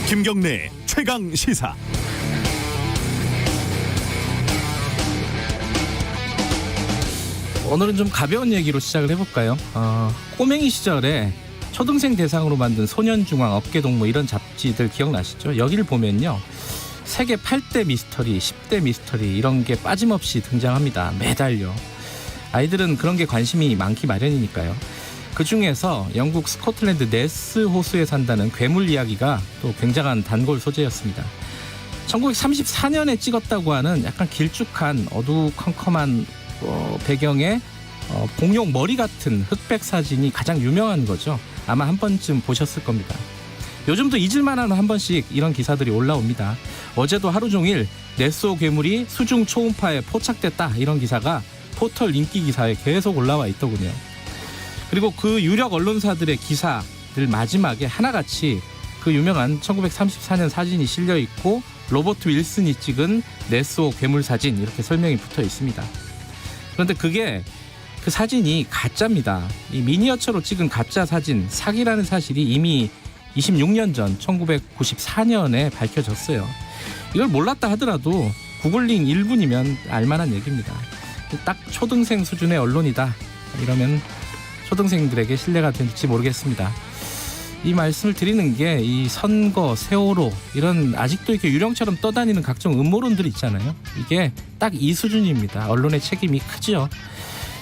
김경래 최강 시사. 오늘은 좀 가벼운 얘기로 시작을 해볼까요? 꼬맹이 시절에 초등생 대상으로 만든 소년중앙, 업계동무 이런 잡지들 기억나시죠? 여기를 보면요, 세계 8대 미스터리, 10대 미스터리 이런 게 빠짐없이 등장합니다. 매달요. 아이들은 그런 게 관심이 많기 마련이니까요. 그중에서 영국 스코틀랜드 네스 호수에 산다는 괴물 이야기가 또 굉장한 단골 소재였습니다. 1934년에 찍었다고 하는 약간 길쭉한 어두컴컴한 배경에 공룡 머리 같은 흑백 사진이 가장 유명한 거죠. 아마 한 번쯤 보셨을 겁니다. 요즘도 잊을만한 한 번씩 이런 기사들이 올라옵니다. 어제도 하루 종일 네스호 괴물이 수중 초음파에 포착됐다, 이런 기사가 포털 인기 기사에 계속 올라와 있더군요. 그리고 그 유력 언론사들의 기사들 마지막에 하나같이 그 유명한 1934년 사진이 실려 있고 로버트 윌슨이 찍은 네스호 괴물 사진, 이렇게 설명이 붙어 있습니다. 그런데 그 사진이 가짜입니다. 이 미니어처로 찍은 가짜 사진, 사기라는 사실이 이미 26년 전 1994년에 밝혀졌어요. 이걸 몰랐다 하더라도 구글링 1분이면 알만한 얘기입니다. 딱 초등생 수준의 언론이다, 이러면 초등생들에게 신뢰가 될지 모르겠습니다. 이 말씀을 드리는 게, 이 선거, 세월호 이런 아직도 이렇게 유령처럼 떠다니는 각종 음모론들 있잖아요. 이게 딱 이 수준입니다. 언론의 책임이 크지요.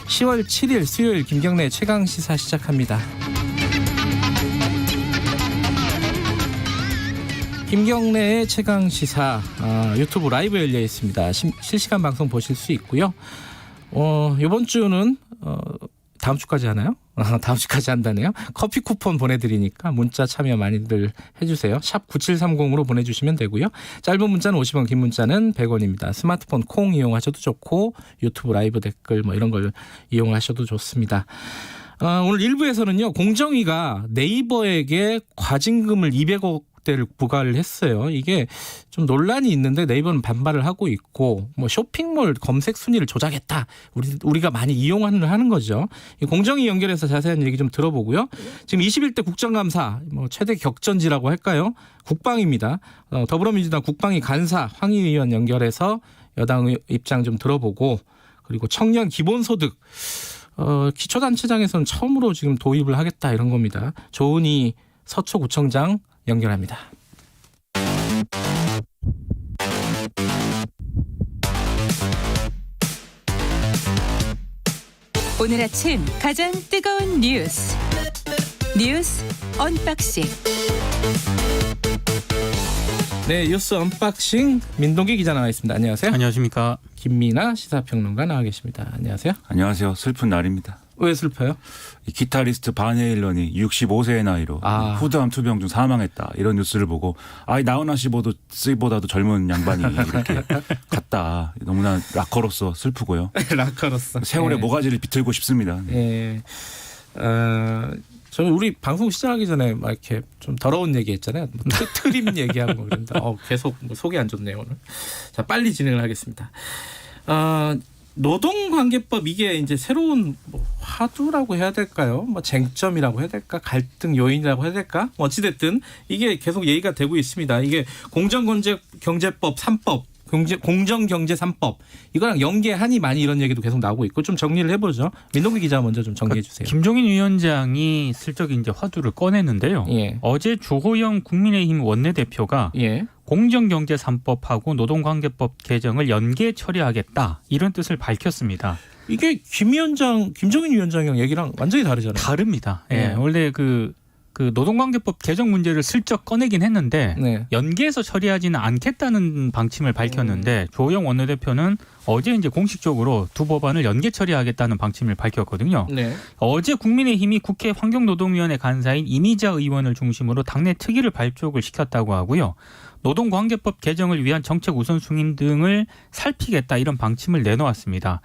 10월 7일 수요일 김경래 최강시사 시작합니다. 김경래의 최강시사 유튜브 라이브 열려 있습니다. 실시간 방송 보실 수 있고요. 이번 주는 다음 주까지 하나요? 다음 주까지 한다네요. 커피 쿠폰 보내드리니까 문자 참여 많이들 해주세요. 샵 9730으로 보내주시면 되고요. 짧은 문자는 50원, 긴 문자는 100원입니다. 스마트폰 콩 이용하셔도 좋고 유튜브 라이브 댓글 이런 걸 이용하셔도 좋습니다. 오늘 1부에서는요, 공정위가 네이버에게 과징금을 200억 대를 부과를 했어요. 이게 좀 논란이 있는데 네이버는 반발을 하고 있고, 쇼핑몰 검색 순위를 조작했다, 우리가 많이 이용하는 거죠. 이 공정위 연결해서 자세한 얘기 좀 들어보고요. 지금 21대 국정감사 최대 격전지라고 할까요? 국방입니다. 더불어민주당 국방위 간사 황희 의원 연결해서 여당 입장 좀 들어보고, 그리고 청년 기본소득 기초단체장에서는 처음으로 지금 도입을 하겠다, 이런 겁니다. 조은희 서초구청장 연결합니다. 오늘 아침 가장 뜨거운 뉴스 언박싱. 네, 뉴스 언박싱 민동기 기자 나와 있습니다. 안녕하세요. 안녕하십니까. 김민아 시사평론가 나와 계십니다. 안녕하세요. 안녕하세요. 슬픈 날입니다. 왜 슬퍼요? 기타리스트 반 헤일런이 65세의 나이로 후두암 투병 중 사망했다, 이런 뉴스를 보고 나훈아 씨보다도 젊은 양반이 이렇게 갔다. 너무나 락커로서 슬프고요. 락커로서 세월의 모가지를 비틀고 싶습니다. 네. 저는 우리 방송 시작하기 전에 이렇게 좀 더러운 얘기했잖아요. 트림 얘기하고 그런데 계속 속이 안 좋네요 오늘. 자, 빨리 진행을 하겠습니다. 노동관계법, 이게 이제 새로운 화두라고 해야 될까요? 쟁점이라고 해야 될까? 갈등 요인이라고 해야 될까? 어찌됐든 이게 계속 얘기가 되고 있습니다. 이게 공정경제법 3법, 공정경제 3법, 이거랑 연계하니 많이, 이런 얘기도 계속 나오고 있고, 좀 정리를 해보죠. 민동기 기자 먼저 좀 정리해 주세요. 김종인 위원장이 슬쩍 이제 화두를 꺼내는데요. 예. 어제 주호영 국민의힘 원내대표가 공정경제 3법하고 노동관계법 개정을 연계 처리하겠다, 이런 뜻을 밝혔습니다. 이게 김종인 위원장이랑 얘기랑 완전히 다르잖아요. 다릅니다. 예. 원래 그 노동관계법 개정 문제를 슬쩍 꺼내긴 했는데 연계해서 처리하지는 않겠다는 방침을 밝혔는데 조호영 원내대표는 어제 이제 공식적으로 두 법안을 연계 처리하겠다는 방침을 밝혔거든요. 어제 국민의힘이 국회 환경노동위원회 간사인 이미자 의원을 중심으로 당내 특위를 발족을 시켰다고 하고요. 노동관계법 개정을 위한 정책 우선순위 등을 살피겠다, 이런 방침을 내놓았습니다.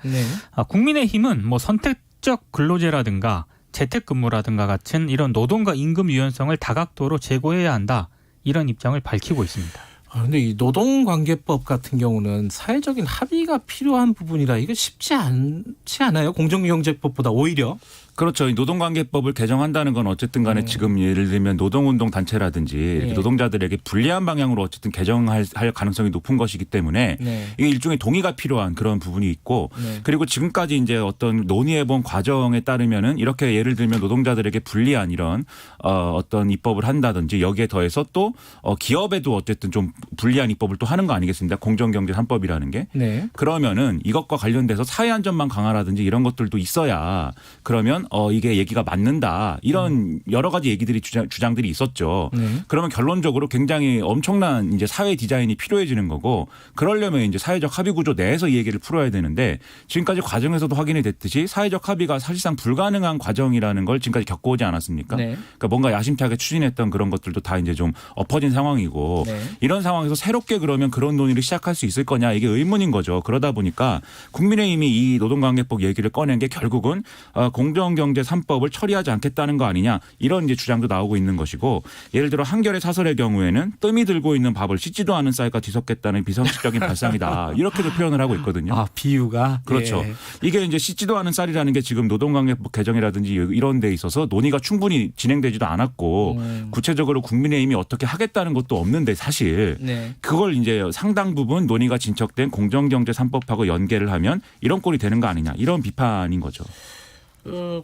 국민의힘은 선택적 근로제라든가 재택근무라든가 같은 이런 노동과 임금 유연성을 다각도로 제고해야 한다, 이런 입장을 밝히고 있습니다. 근데 이 노동관계법 같은 경우는 사회적인 합의가 필요한 부분이라 이거 쉽지 않지 않아요? 공정경제법보다 오히려? 그렇죠. 이 노동관계법을 개정한다는 건 어쨌든 간에 지금 예를 들면 노동운동 단체라든지 이렇게 노동자들에게 불리한 방향으로 어쨌든 개정할 가능성이 높은 것이기 때문에 이게 일종의 동의가 필요한 그런 부분이 있고 그리고 지금까지 이제 어떤 논의해본 과정에 따르면은 이렇게 예를 들면 노동자들에게 불리한 이런 어떤 입법을 한다든지 여기에 더해서 또 기업에도 어쨌든 좀 불리한 입법을 또 하는 거 아니겠습니까? 공정경제 3법이라는 게. 그러면은 이것과 관련돼서 사회안전망 강화라든지 이런 것들도 있어야 그러면 이게 얘기가 맞는다. 이런 여러 가지 얘기들이 주장들이 있었죠. 그러면 결론적으로 굉장히 엄청난 이제 사회 디자인이 필요해지는 거고 그러려면 이제 사회적 합의 구조 내에서 이 얘기를 풀어야 되는데 지금까지 과정에서도 확인이 됐듯이 사회적 합의가 사실상 불가능한 과정이라는 걸 지금까지 겪어오지 않았습니까? 그러니까 뭔가 야심차게 추진했던 그런 것들도 다 이제 좀 엎어진 상황이고 이런 상황에서 새롭게 그러면 그런 논의를 시작할 수 있을 거냐 이게 의문인 거죠. 그러다 보니까 국민의힘이 이 노동관계법 얘기를 꺼낸 게 결국은 공정경제 3법을 처리하지 않겠다는 거 아니냐 이런 이제 주장도 나오고 있는 것이고 예를 들어 한겨레 사설의 경우에는 뜸이 들고 있는 밥을 씻지도 않은 쌀과 뒤섞겠다는 비상식적인 발상이다 이렇게도 표현을 하고 있거든요. 아 비유가 그렇죠. 이게 이제 씻지도 않은 쌀이라는 게 지금 노동관계법 개정이라든지 이런 데 있어서 논의가 충분히 진행되지도 않았고 구체적으로 국민의힘이 어떻게 하겠다는 것도 없는데 사실 그걸 이제 상당 부분 논의가 진척된 공정경제 3법하고 연계를 하면 이런 꼴이 되는 거 아니냐 이런 비판인 거죠.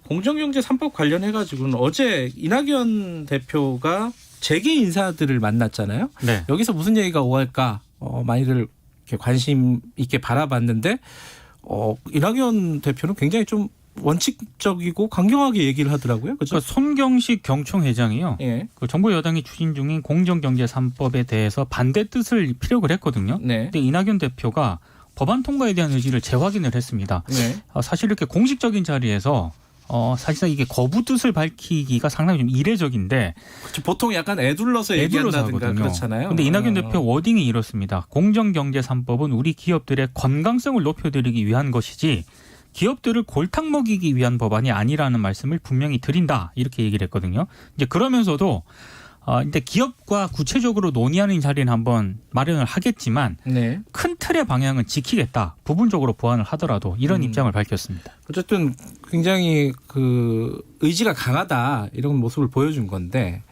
공정경제 3법 관련해가지고는 어제 이낙연 대표가 재계 인사들을 만났잖아요. 여기서 무슨 얘기가 오갈까 많이들 이렇게 관심 있게 바라봤는데 이낙연 대표는 굉장히 좀 원칙적이고 강경하게 얘기를 하더라고요. 그렇죠? 그러니까 손경식 경총회장이요. 그 정부 여당이 추진 중인 공정경제 3법에 대해서 반대 뜻을 피력을 했거든요. 근데 이낙연 대표가 법안 통과에 대한 의지를 재확인을 했습니다. 사실 이렇게 공식적인 자리에서 사실상 이게 거부 뜻을 밝히기가 상당히 좀 이례적인데 그렇죠. 보통 약간 애둘러서 얘기한다든가 그렇잖아요. 그런데 이낙연 대표 워딩이 이렇습니다. 공정경제 3법은 우리 기업들의 건강성을 높여드리기 위한 것이지 기업들을 골탕 먹이기 위한 법안이 아니라는 말씀을 분명히 드린다 이렇게 얘기를 했거든요. 이제 그러면서도 이제 기업과 구체적으로 논의하는 자리는 한번 마련을 하겠지만 큰 틀의 방향은 지키겠다. 부분적으로 보완을 하더라도 이런 입장을 밝혔습니다. 어쨌든 굉장히 그 의지가 강하다 이런 모습을 보여준 건데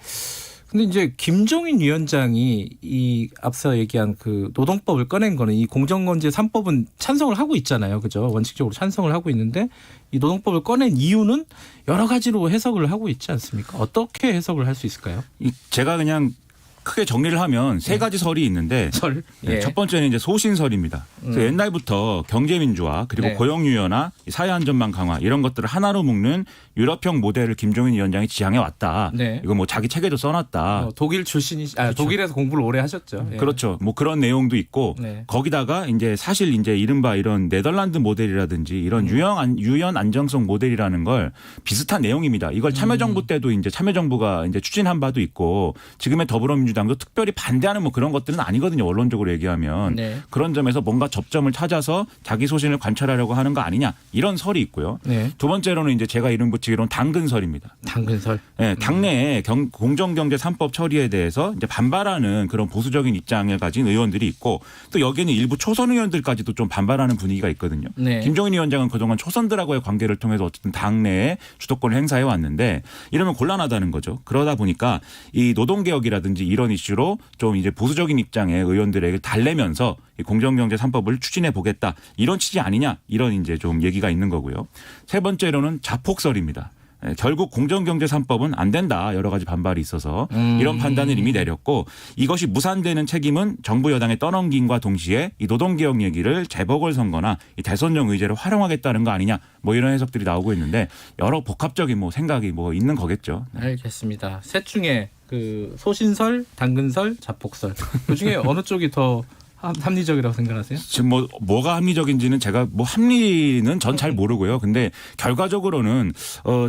근데 이제 김종인 위원장이 이 앞서 얘기한 그 노동법을 꺼낸 거는 이 공정경제 3법은 찬성을 하고 있잖아요. 그죠? 원칙적으로 찬성을 하고 있는데 이 노동법을 꺼낸 이유는 여러 가지로 해석을 하고 있지 않습니까? 어떻게 해석을 할 수 있을까요? 제가 그냥 크게 정리를 하면 세 가지 설이 있는데 첫 번째는 이제 소신설입니다. 그래서 옛날부터 경제민주화 그리고 고용유연화, 사회안전망 강화 이런 것들을 하나로 묶는 유럽형 모델을 김종인 위원장이 지향해 왔다. 이거 뭐 자기 책에도 써놨다. 독일 출신이 그렇죠. 독일에서 공부를 오래 하셨죠. 그렇죠. 뭐 그런 내용도 있고 거기다가 이제 사실 이제 이른바 이런 네덜란드 모델이라든지 이런 유연 안정성 모델이라는 걸 비슷한 내용입니다. 이걸 참여정부 때도 이제 참여정부가 이제 추진한 바도 있고 지금의 더불어민주당도 특별히 반대하는 뭐 그런 것들은 아니거든요. 원론적으로 얘기하면 그런 점에서 뭔가 접점을 찾아서 자기 소신을 관찰하려고 하는 거 아니냐 이런 설이 있고요. 두 번째로는 이제 제가 이름 붙이기로는 당근설입니다. 당근설. 당내에 공정경제 3법 처리에 대해서 이제 반발하는 그런 보수적인 입장을 가진 의원들이 있고 또 여기에는 일부 초선 의원들까지도 좀 반발하는 분위기가 있거든요. 김종인 위원장은 그동안 초선들하고의 관계를 통해서 어쨌든 당내에 주도권을 행사해 왔는데 이러면 곤란하다는 거죠. 그러다 보니까 이 노동개혁이라든지 이런 이슈로 좀 이제 보수적인 입장의 의원들에게 달래면서 이 공정경제 3법을 추진해 보겠다. 이런 취지 아니냐. 이런 이제 좀 얘기가 있는 거고요. 세 번째로는 자폭설입니다. 결국 공정경제 3법은 안 된다. 여러 가지 반발이 있어서 이런 판단을 이미 내렸고 이것이 무산되는 책임은 정부 여당에 떠넘김과 동시에 이 노동개혁 얘기를 재보궐선거나 이 대선용 의제를 활용하겠다는 거 아니냐. 뭐 이런 해석들이 나오고 있는데 여러 복합적인 뭐 생각이 뭐 있는 거겠죠. 알겠습니다. 셋 중에 그 소신설, 당근설, 자폭설 그중에 어느 쪽이 더 합리적이라고 생각하세요? 지금 뭐가 합리적인지는 제가 뭐 합리는 전 잘 모르고요. 근데 결과적으로는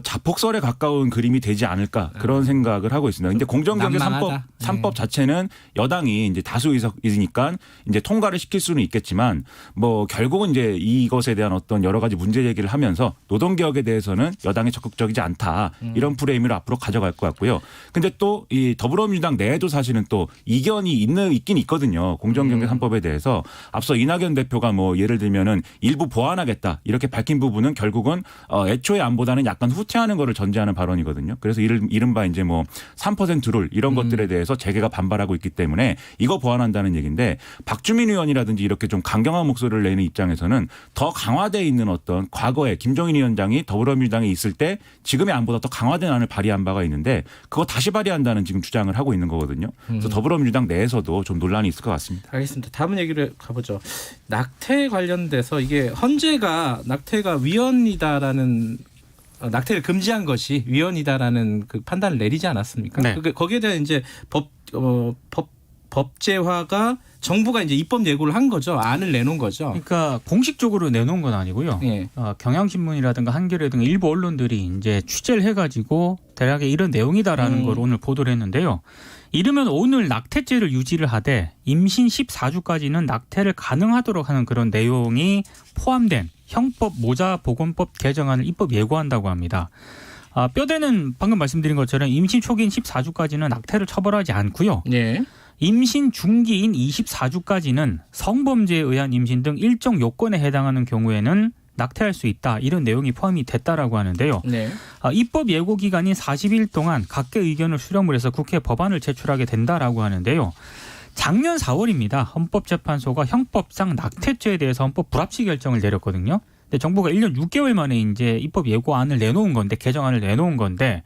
자폭설에 가까운 그림이 되지 않을까 그런 생각을 하고 있습니다. 근데 공정경제 3법 자체는 여당이 이제 다수 의석이니까 이제 통과를 시킬 수는 있겠지만 뭐 결국은 이제 이것에 대한 어떤 여러 가지 문제 제기를 하면서 노동개혁에 대해서는 여당이 적극적이지 않다 이런 프레임을 앞으로 가져갈 것 같고요. 근데 또 이 더불어민주당 내에도 사실은 또 이견이 있긴 있거든요. 공정경제 3법 공정거래법에 대해서 앞서 이낙연 대표가 뭐 예를 들면은 일부 보완하겠다 이렇게 밝힌 부분은 결국은 애초에 안보다는 약간 후퇴하는 거를 전제하는 발언이거든요. 그래서 이른바 이제 뭐 3% 룰 이런 것들에 대해서 재계가 반발하고 있기 때문에 이거 보완한다는 얘기인데 박주민 의원이라든지 이렇게 좀 강경한 목소리를 내는 입장에서는 더 강화되어 있는 어떤 과거에 김종인 위원장이 더불어민주당에 있을 때 지금의 안보다 더 강화된 안을 발의한 바가 있는데 그거 다시 발의한다는 지금 주장을 하고 있는 거거든요. 그래서 더불어민주당 내에서도 좀 논란이 있을 것 같습니다. 알겠습니다. 다음 얘기를 가보죠. 낙태 관련돼서 이게 헌재가 낙태가 위헌이다라는 낙태를 금지한 것이 위헌이다라는 그 판단을 내리지 않았습니까? 네. 거기에 대한 이제 법제화가 정부가 이제 입법 예고를 한 거죠. 안을 내놓은 거죠. 그러니까 공식적으로 내놓은 건 아니고요. 예. 경향신문이라든가 한겨레 등 일부 언론들이 이제 취재를 해가지고 대략의 이런 내용이다라는 걸 오늘 보도를 했는데요. 이르면 오늘 낙태죄를 유지를 하되 임신 14주까지는 낙태를 가능하도록 하는 그런 내용이 포함된 형법 모자보건법 개정안을 입법 예고한다고 합니다. 뼈대는 방금 말씀드린 것처럼 임신 초기인 14주까지는 낙태를 처벌하지 않고요. 예. 임신 중기인 24주까지는 성범죄에 의한 임신 등 일정 요건에 해당하는 경우에는 낙태할 수 있다. 이런 내용이 포함이 됐다라고 하는데요. 네. 입법 예고 기간인 40일 동안 각계 의견을 수렴을 해서 국회에 법안을 제출하게 된다라고 하는데요. 작년 4월입니다. 헌법재판소가 형법상 낙태죄에 대해서 헌법 불합치 결정을 내렸거든요. 근데 정부가 1년 6개월 만에 이제 입법 예고안을 내놓은 건데 개정안을 내놓은 건데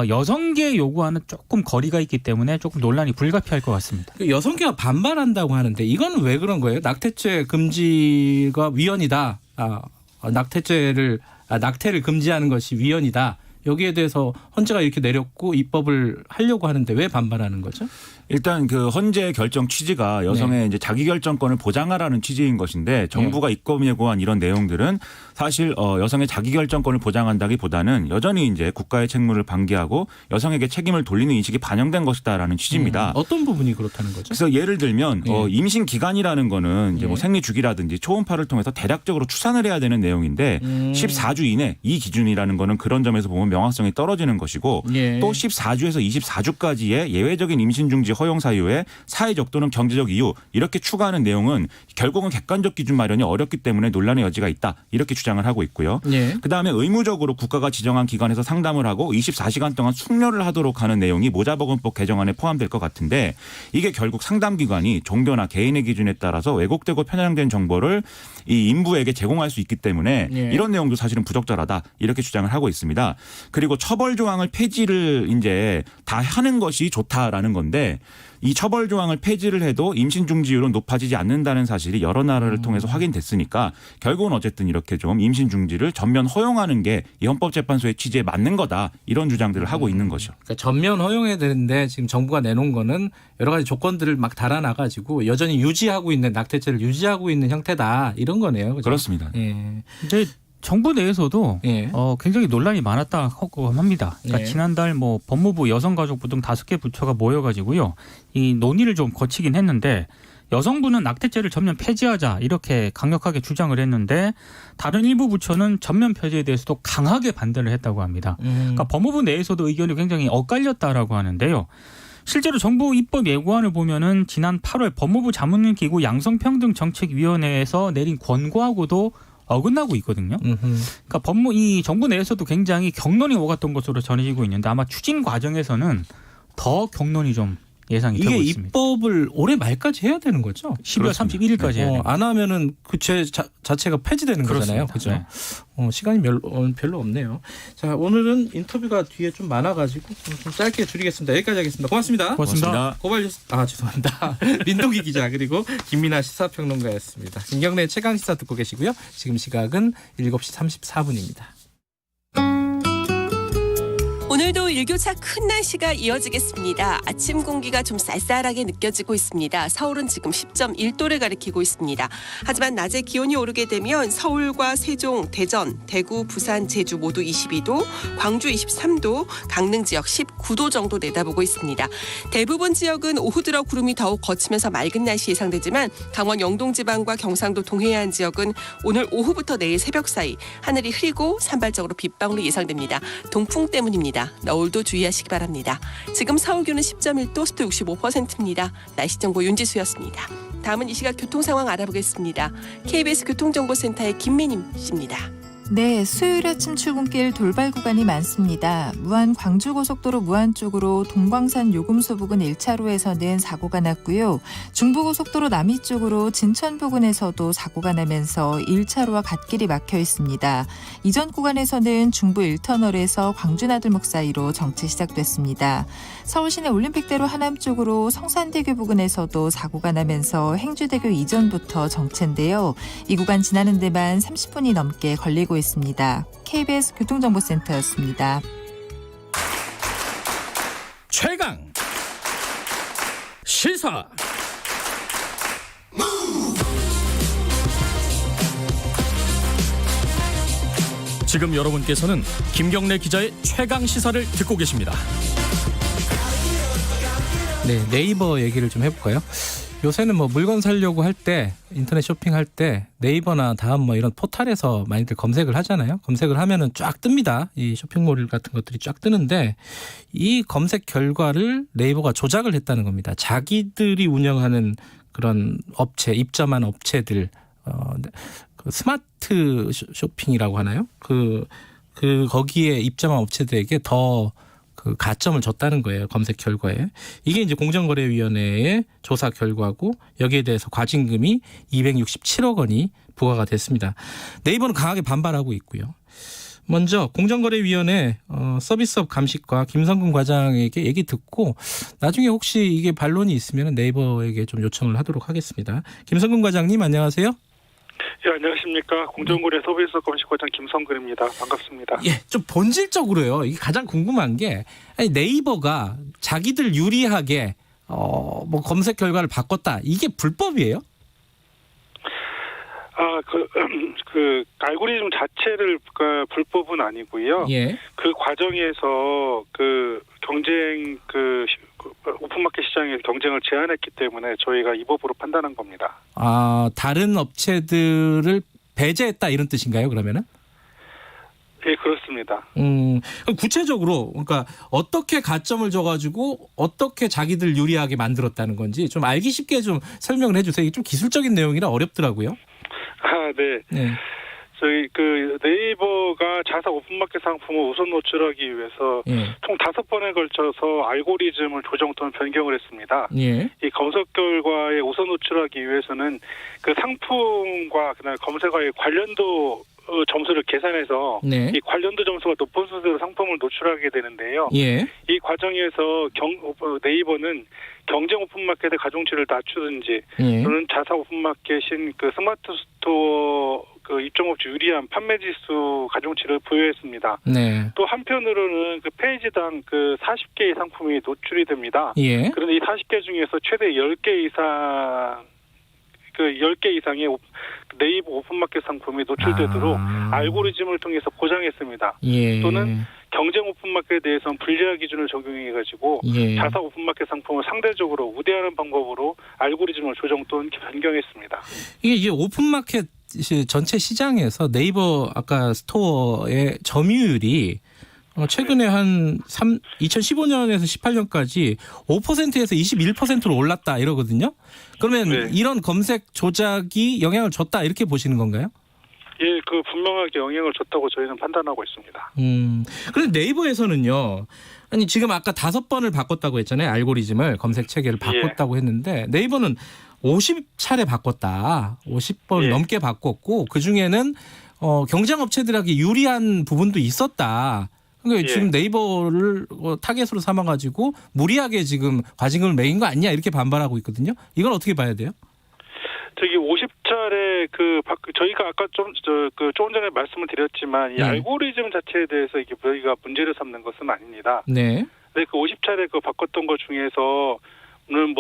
여성계 요구와는 조금 거리가 있기 때문에 조금 논란이 불가피할 것 같습니다. 여성계가 반발한다고 하는데 이건 왜 그런 거예요? 낙태죄 금지가 위헌이다. 낙태를 금지하는 것이 위헌이다. 여기에 대해서 헌재가 이렇게 내렸고 입법을 하려고 하는데 왜 반발하는 거죠? 일단 그 헌재 결정 취지가 여성의 이제 자기 결정권을 보장하라는 취지인 것인데 정부가 입법 예고한 이런 내용들은 사실 여성의 자기 결정권을 보장한다기보다는 여전히 이제 국가의 책무를 방기하고 여성에게 책임을 돌리는 인식이 반영된 것이다라는 취지입니다. 어떤 부분이 그렇다는 거죠? 그래서 예를 들면 임신 기간이라는 거는 이제 뭐 생리 주기라든지 초음파를 통해서 대략적으로 추산을 해야 되는 내용인데 14주 이내 이 기준이라는 거는 그런 점에서 보면 명확성이 떨어지는 것이고 또 14주에서 24주까지의 예외적인 임신 중지 허용 사유에 사회적 또는 경제적 이유 이렇게 추가하는 내용은 결국은 객관적 기준 마련이 어렵기 때문에 논란의 여지가 있다. 이렇게 주장을 하고 있고요. 그다음에 의무적으로 국가가 지정한 기관에서 상담을 하고 24시간 동안 숙려를 하도록 하는 내용이 모자보건법 개정안에 포함될 것 같은데 이게 결국 상담기관이 종교나 개인의 기준에 따라서 왜곡되고 편향된 정보를 이 인부에게 제공할 수 있기 때문에 이런 내용도 사실은 부적절하다. 이렇게 주장을 하고 있습니다. 그리고 처벌 조항을 폐지를 이제 다 하는 것이 좋다라는 건데 이 처벌 조항을 폐지를 해도 임신 중지율은 높아지지 않는다는 사실이 여러 나라를 통해서 확인됐으니까 결국은 어쨌든 이렇게 좀 임신 중지를 전면 허용하는 게 이 헌법재판소의 취지에 맞는 거다. 이런 주장들을 하고 있는 거죠. 그러니까 전면 허용해야 되는데 지금 정부가 내놓은 거는 여러 가지 조건들을 막 달아놔가지고 여전히 유지하고 있는 낙태죄를 유지하고 있는 형태다. 이런 거네요. 그죠? 그렇습니다. 근데 정부 내에서도 굉장히 논란이 많았다고 합니다. 그러니까 지난달 뭐 법무부 여성가족부 등 5개 부처가 모여가지고요. 이 논의를 좀 거치긴 했는데 여성부는 낙태죄를 전면 폐지하자 이렇게 강력하게 주장을 했는데 다른 일부 부처는 전면 폐지에 대해서도 강하게 반대를 했다고 합니다. 그러니까 법무부 내에서도 의견이 굉장히 엇갈렸다라고 하는데요. 실제로 정부 입법 예고안을 보면은 지난 8월 법무부 자문기구 양성평등정책위원회에서 내린 권고하고도 어긋나고 있거든요. 그러니까 이 정부 내에서도 굉장히 격론이 오갔던 것으로 전해지고 있는데 아마 추진 과정에서는 더 격론이 좀 예상이 되고 있습니다. 이게 입법을 올해 말까지 해야 되는 거죠? 12월 31일까지 해야 됩니다. 안 하면은 그 죄 자체가 폐지되는 거잖아요. 그죠? 네. 시간이 별로 없네요. 자, 오늘은 인터뷰가 뒤에 좀 많아가지고 좀 짧게 줄이겠습니다. 여기까지 하겠습니다. 고맙습니다. 고맙습니다. 죄송합니다. 민동기 기자 그리고 김민아 시사평론가였습니다. 김경래 최강 시사 듣고 계시고요. 지금 시각은 7시 34분입니다. 오늘도 일교차 큰 날씨가 이어지겠습니다. 아침 공기가 좀 쌀쌀하게 느껴지고 있습니다. 서울은 지금 10.1도를 가리키고 있습니다. 하지만 낮에 기온이 오르게 되면 서울과 세종, 대전, 대구, 부산, 제주 모두 22도, 광주 23도, 강릉 지역 19도 정도 내다보고 있습니다. 대부분 지역은 오후 들어 구름이 더욱 걷히면서 맑은 날씨 예상되지만 강원 영동 지방과 경상도 동해안 지역은 오늘 오후부터 내일 새벽 사이 하늘이 흐리고 산발적으로 빗방울이 예상됩니다. 동풍 때문입니다. 있습니다. 너울도 주의하시기 바랍니다. 지금 서울 기온은 10.1도, 습도 65%입니다. 날씨 정보 윤지수였습니다. 다음은 이 시각 교통 상황 알아보겠습니다. KBS 교통정보센터의 김민임 씨입니다. 네, 수요일 아침 출근길 돌발 구간이 많습니다. 무안 광주고속도로 무안 쪽으로 동광산 요금소 부근 1차로에서는 사고가 났고요. 중부고속도로 남이 쪽으로 진천 부근에서도 사고가 나면서 1차로와 갓길이 막혀 있습니다. 이전 구간에서는 중부 1터널에서 광주나들목 사이로 정체 시작됐습니다. 서울시내 올림픽대로 하남 쪽으로 성산대교 부근에서도 사고가 나면서 행주대교 이전부터 정체인데요. 이 구간 지나는 데만 30분이 넘게 걸리고 있습니다. KBS 교통정보센터였습니다. 최강 시사. 지금 여러분께서는 김경래 기자의 최강 시사를 듣고 계십니다. 네, 네이버 얘기를 좀 해볼까요? 요새는 뭐 물건 사려고 할 때, 인터넷 쇼핑할 때 네이버나 다음 뭐 이런 포털에서 많이들 검색을 하잖아요. 검색을 하면은 쫙 뜹니다. 이 쇼핑몰 같은 것들이 쫙 뜨는데 이 검색 결과를 네이버가 조작을 했다는 겁니다. 자기들이 운영하는 그런 업체, 입점한 업체들, 그 스마트 쇼핑이라고 하나요? 거기에 입점한 업체들에게 더 그 가점을 줬다는 거예요. 검색 결과에. 이게 이제 공정거래위원회의 조사 결과고 여기에 대해서 과징금이 267억 원이 부과가 됐습니다. 네이버는 강하게 반발하고 있고요. 먼저 공정거래위원회 서비스업 감식과 김성근 과장에게 얘기 듣고 나중에 혹시 이게 반론이 있으면 네이버에게 좀 요청을 하도록 하겠습니다. 김성근 과장님 안녕하세요. 예, 안녕하십니까. 공정거래 서비스 감식과장 김성근입니다. 반갑습니다. 예, 좀 본질적으로요. 이게 가장 궁금한 게 아니, 네이버가 자기들 유리하게 뭐 검색 결과를 바꿨다. 이게 불법이에요? 그 알고리즘 자체를 불법은 아니고요. 예. 그 과정에서 그 경쟁 오픈마켓 시장에서 경쟁을 제한했기 때문에 저희가 이 법으로 판단한 겁니다. 아, 다른 업체들을 배제했다 이런 뜻인가요? 그러면은? 예, 그렇습니다. 그럼 구체적으로 그러니까 어떻게 가점을 줘가지고 어떻게 자기들 유리하게 만들었다는 건지 좀 알기 쉽게 좀 설명을 해주세요. 이게 좀 기술적인 내용이라 어렵더라고요. 아, 네. 네. 저희 그 네이버가 자사 오픈마켓 상품을 우선 노출하기 위해서 총 5번에 걸쳐서 알고리즘을 조정 또는 변경을 했습니다. 예. 이 검색 결과에 우선 노출하기 위해서는 그 상품과 그다음에 검색어의 관련도 점수를 계산해서 네. 이 관련도 점수가 높은 순서로 상품을 노출하게 되는데요. 예. 이 과정에서 네이버는 경쟁 오픈마켓의 가중치를 낮추든지 또는 자사 오픈마켓인 그 스마트 스토어 그 입점업체 유리한 판매지수 가중치를 부여했습니다. 네. 또 한편으로는 그 페이지당 그 40개의 상품이 노출이 됩니다. 예. 그런데 이 40개 중에서 최대 10개 이상 그 10개 이상의 네이버 오픈마켓 상품이 노출되도록 알고리즘을 통해서 보장했습니다. 예. 또는 경쟁 오픈마켓에 대해서는 불리한 기준을 적용해가지고 자사 오픈마켓 상품을 상대적으로 우대하는 방법으로 알고리즘을 조정 또는 변경했습니다. 이게 오픈마켓 전체 시장에서 네이버 아까 스토어의 점유율이 최근에 한 2015년에서 18년까지 5%에서 21%로 올랐다 이러거든요. 그러면 네. 이런 검색 조작이 영향을 줬다 이렇게 보시는 건가요? 예, 그 분명하게 영향을 줬다고 저희는 판단하고 있습니다. 그런데 네이버에서는요. 아니 지금 아까 5번을 바꿨다고 했잖아요. 알고리즘을 검색 체계를 바꿨다고 했는데 네이버는 50차례 바꿨다. 50번 넘게 바꿨고 그중에는 경쟁 업체들에게 유리한 부분도 있었다. 그러니까 지금 네이버를 타겟으로 삼아가지고 무리하게 지금 과징금을 매긴 거 아니냐 이렇게 반발하고 있거든요. 이건 어떻게 봐야 돼요? 저기 50차례 저희가 아까 조금 전에 말씀을 드렸지만 이 알고리즘 자체에 대해서 이게 저희가 문제를 삼는 것은 아닙니다. 네. 근데 그 50차례 바꿨던 것 중에서 는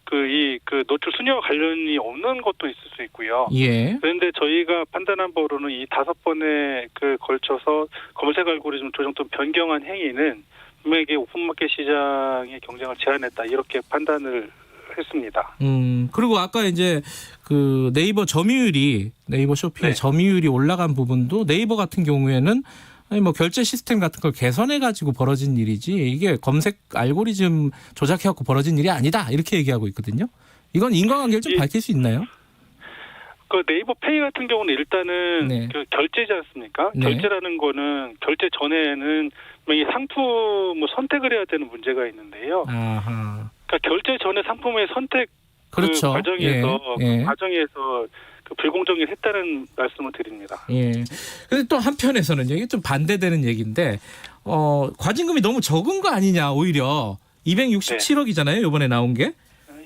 그 노출 순위와 관련이 없는 것도 있을 수 있고요. 예. 그런데 저희가 판단한 바로는 이 5번에 걸쳐서 검색 알고리즘 조정 또는 변경한 행위는 분명히 오픈마켓 시장의 경쟁을 제한했다 이렇게 판단을 했습니다. 그리고 아까 이제 그 네이버 쇼핑의 점유율이 올라간 부분도 네이버 같은 경우에는 아니 뭐 결제 시스템 같은 걸 개선해 가지고 벌어진 일이지 이게 검색 알고리즘 조작해 갖고 벌어진 일이 아니다 이렇게 얘기하고 있거든요. 이건 인과관계를 좀 밝힐 수 있나요? 그 네이버 페이 같은 경우는 일단은 네. 그 결제지 않습니까? 네. 결제라는 거는 결제 전에는 이 상품을 선택을 해야 되는 문제가 있는데요. 아하. 그러니까 결제 전에 상품의 선택 그렇죠. 그 과정에서 예. 그 과정에서 그 불공정을 했다는 말씀을 드립니다. 예. 근데 또 한편에서는 이게 좀 반대되는 얘기인데 과징금이 너무 적은 거 아니냐 오히려 267억이잖아요. 이번에 나온 게.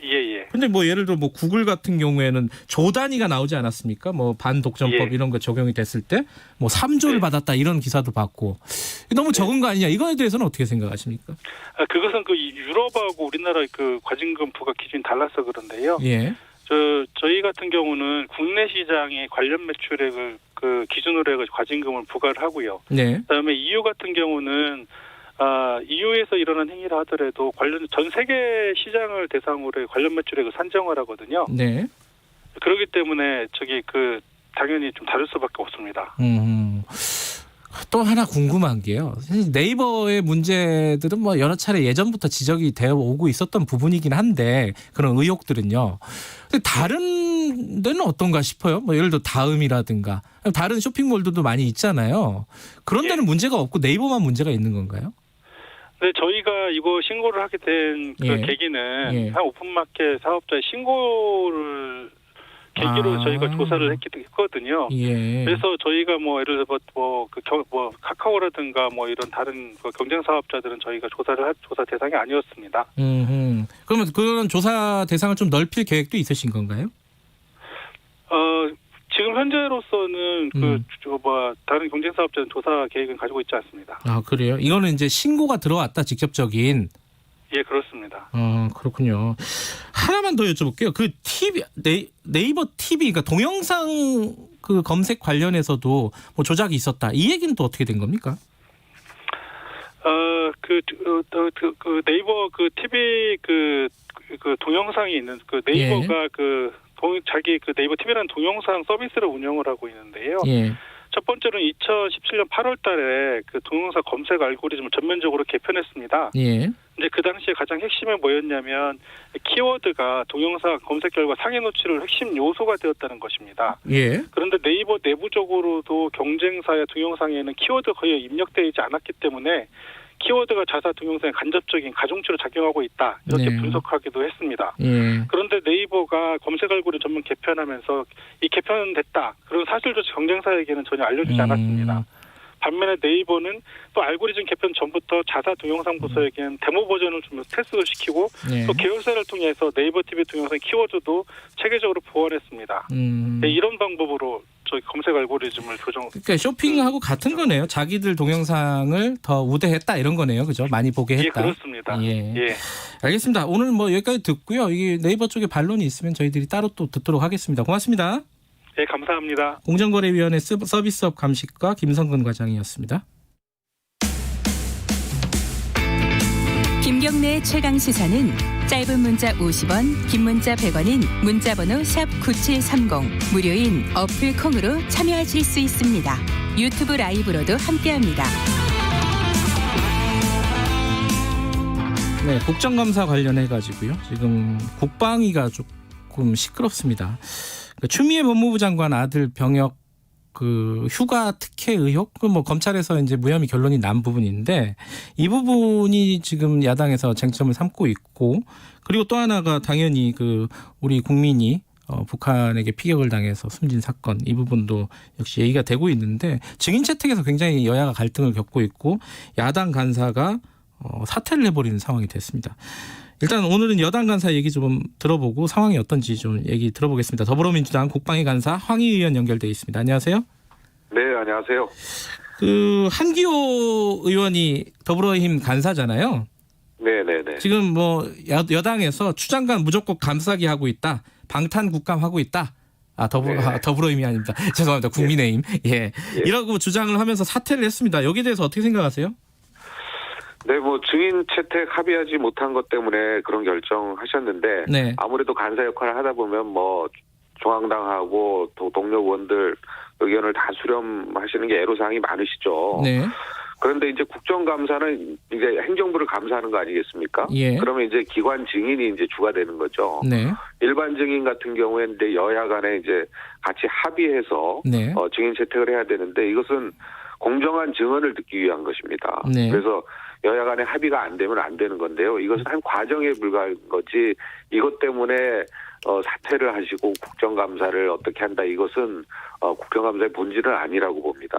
예. 근데 뭐 예를 들어 뭐 구글 같은 경우에는 조 단위가 나오지 않았습니까? 뭐 반독점법 예. 이런 거 적용이 됐을 때 뭐 3조를 네. 받았다 이런 기사도 봤고 너무 적은 거 아니냐? 이거에 대해서는 어떻게 생각하십니까? 그것은 그 유럽하고 우리나라 그 과징금 부과 기준이 달라서 그런데요. 예. 저희 같은 경우는 국내 시장의 관련 매출액을 그 기준으로 해가지고 과징금을 부과를 하고요. 네. 그다음에 EU 같은 경우는 EU에서 일어난 행위를 하더라도 관련 전 세계 시장을 대상으로 관련 매출액을 산정을 하거든요. 네. 그렇기 때문에 그 당연히 좀 다를 수밖에 없습니다. 또 하나 궁금한 게요. 네이버의 문제들은 뭐 여러 차례 예전부터 지적이 되어 오고 있었던 부분이긴 한데 그런 의혹들은요. 근데 다른 데는 어떤가 싶어요. 뭐 예를 들어 다음이라든가 다른 쇼핑몰들도 많이 있잖아요. 그런 데는 문제가 없고 네이버만 문제가 있는 건가요? 네, 저희가 이거 신고를 하게 된 그 예. 계기는 한 오픈마켓 사업자의 신고를 계기로 저희가 조사를 했거든요. 예. 그래서 저희가 뭐 예를 들어 뭐 카카오라든가 뭐 이런 다른 그 경쟁 사업자들은 저희가 조사 대상이 아니었습니다. 그러면 그런 조사 대상을 좀 넓힐 계획도 있으신 건가요? 지금 현재로서는 다른 경쟁 사업자는 조사 계획은 가지고 있지 않습니다. 아 그래요? 이거는 이제 신고가 들어왔다 직접적인. 예, 그렇습니다. 그렇군요. 하나만 더 여쭤볼게요. 그 TV 네이버 TV 그러니까 동영상 그 검색 관련해서도 뭐 조작이 있었다. 이 얘기는 또 어떻게 된 겁니까? 그 네이버 그 TV 그 동영상이 있는 그 네이버가 자기 그 네이버 TV라는 동영상 서비스를 운영을 하고 있는데요. 예. 첫 번째로는 2017년 8월 달에 그 동영상 검색 알고리즘을 전면적으로 개편했습니다. 예. 이제 그 당시에 가장 핵심은 뭐였냐면 키워드가 동영상 검색 결과 상위 노출의 핵심 요소가 되었다는 것입니다. 예. 그런데 네이버 내부적으로도 경쟁사의 동영상에는 키워드가 거의 입력되어 있지 않았기 때문에 키워드가 자사 동영상에 간접적인 가중치로 작용하고 있다. 이렇게 네. 분석하기도 했습니다. 예. 그런데 네이버가 검색 알고리즘 전면 개편하면서 이 개편됐다. 그런 사실조차 경쟁사에게는 전혀 알려주지 않았습니다. 반면에 네이버는 또 알고리즘 개편 전부터 자사 동영상 부서에게는 데모 버전을 좀 테스트를 시키고 예. 또 계열사를 통해서 네이버 TV 동영상 키워드도 체계적으로 보완했습니다. 네, 이런 방법으로 저희 검색 알고리즘을 그러니까 쇼핑하고 같은 거네요. 자기들 동영상을 더 우대했다 이런 거네요. 그죠? 많이 보게 했다. 예, 그렇습니다. 예. 알겠습니다. 오늘 뭐 여기까지 듣고요. 이게 네이버 쪽에 반론이 있으면 저희들이 따로 또 듣도록 하겠습니다. 고맙습니다. 네, 감사합니다. 공정거래위원회 서비스업 감식과 김성근 과장이었습니다. 김경래의 최강 시사는 짧은 문자 50원, 긴 문자 100원인 문자번호 샵 9730 무료인 어플 콩으로 참여하실 수 있습니다. 유튜브 라이브로도 함께합니다. 네, 국정감사 관련해 가지고요. 지금 국방위가 조금 시끄럽습니다. 추미애 법무부 장관 아들 병역 그 휴가 특혜 의혹, 그 뭐 검찰에서 이제 무혐의 결론이 난 부분인데 이 부분이 지금 야당에서 쟁점을 삼고 있고, 그리고 또 하나가 당연히 그 우리 국민이 북한에게 피격을 당해서 숨진 사건, 이 부분도 역시 얘기가 되고 있는데 증인 채택에서 굉장히 여야가 갈등을 겪고 있고 야당 간사가 사퇴를 해버리는 상황이 됐습니다. 일단 오늘은 여당 간사 얘기 좀 들어보고 상황이 어떤지 좀 얘기 들어보겠습니다. 더불어민주당 국방위 간사 황희 의원 연결돼 있습니다. 안녕하세요. 네, 안녕하세요. 그 한기호 의원이 더불어힘 간사잖아요. 네네네. 지금 뭐 여당에서 추장관 무조건 감싸기 하고 있다. 방탄 국감하고 있다. 더불어힘이 아닙니다. 죄송합니다. 국민의힘. 예. 이라고 주장을 하면서 사퇴를 했습니다. 여기에 대해서 어떻게 생각하세요? 네, 뭐 증인 채택 합의하지 못한 것 때문에 그런 결정하셨는데 아무래도 간사 역할을 하다 보면 뭐 중앙당하고 또 동료 의원들 의견을 다 수렴하시는 게 애로사항이 많으시죠. 네. 그런데 이제 국정감사는 이제 행정부를 감사하는 거 아니겠습니까? 예. 그러면 이제 기관 증인이 이제 주가 되는 거죠. 네. 일반 증인 같은 경우에는 이제 여야 간에 이제 같이 합의해서 네. 증인 채택을 해야 되는데 이것은 공정한 증언을 듣기 위한 것입니다. 네. 그래서 여야 간에 합의가 안 되면 안 되는 건데요. 이것은 한 과정에 불과한 거지 이것 때문에 사퇴를 하시고 국정감사를 어떻게 한다 이것은 국정감사의 본질은 아니라고 봅니다.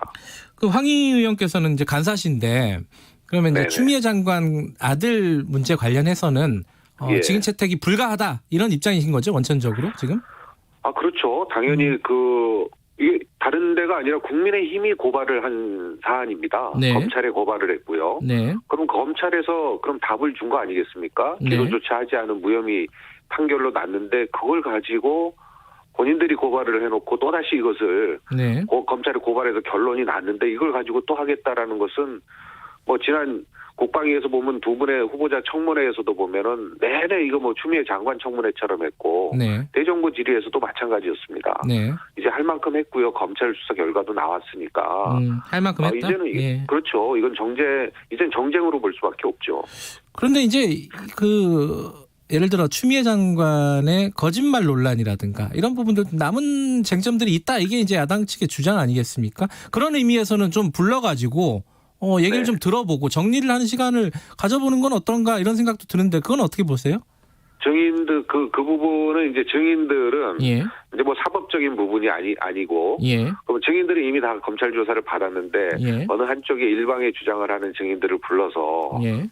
그 황희 의원께서는 이제 간사신데 그러면 이제 네네. 추미애 장관 아들 문제 관련해서는 예. 증인 채택이 불가하다 이런 입장이신 거죠 원천적으로 지금? 그렇죠. 당연히 이게 다른 데가 아니라 국민의힘이 고발을 한 사안입니다. 네. 검찰에 고발을 했고요. 네. 그럼 검찰에서 그럼 답을 준 거 아니겠습니까? 네. 기소조차 하지 않은 무혐의 판결로 났는데 그걸 가지고 본인들이 고발을 해놓고 또다시 이것을 네. 검찰에 고발해서 결론이 났는데 이걸 가지고 또 하겠다라는 것은 지난 국방위에서 보면 두 분의 후보자 청문회에서도 보면은 내내 이거 추미애 장관 청문회처럼 했고 네. 대정부 질의에서도 마찬가지였습니다. 네. 이제 할 만큼 했고요. 검찰 수사 결과도 나왔으니까. 할 만큼 했다. 이제는 예. 그렇죠. 이건 이젠 정쟁으로 볼 수밖에 없죠. 그런데 이제 예를 들어 추미애 장관의 거짓말 논란이라든가 이런 부분들 남은 쟁점들이 있다. 이게 이제 야당 측의 주장 아니겠습니까? 그런 의미에서는 좀 불러가지고 얘기를 네. 좀 들어보고 정리를 하는 시간을 가져보는 건 어떤가 이런 생각도 드는데 그건 어떻게 보세요? 증인들 그 부분은 이제 증인들은 예. 이제 사법적인 부분이 아니고 예. 그럼 증인들이 이미 다 검찰 조사를 받았는데 예. 어느 한쪽에 일방의 주장을 하는 증인들을 불러서 예.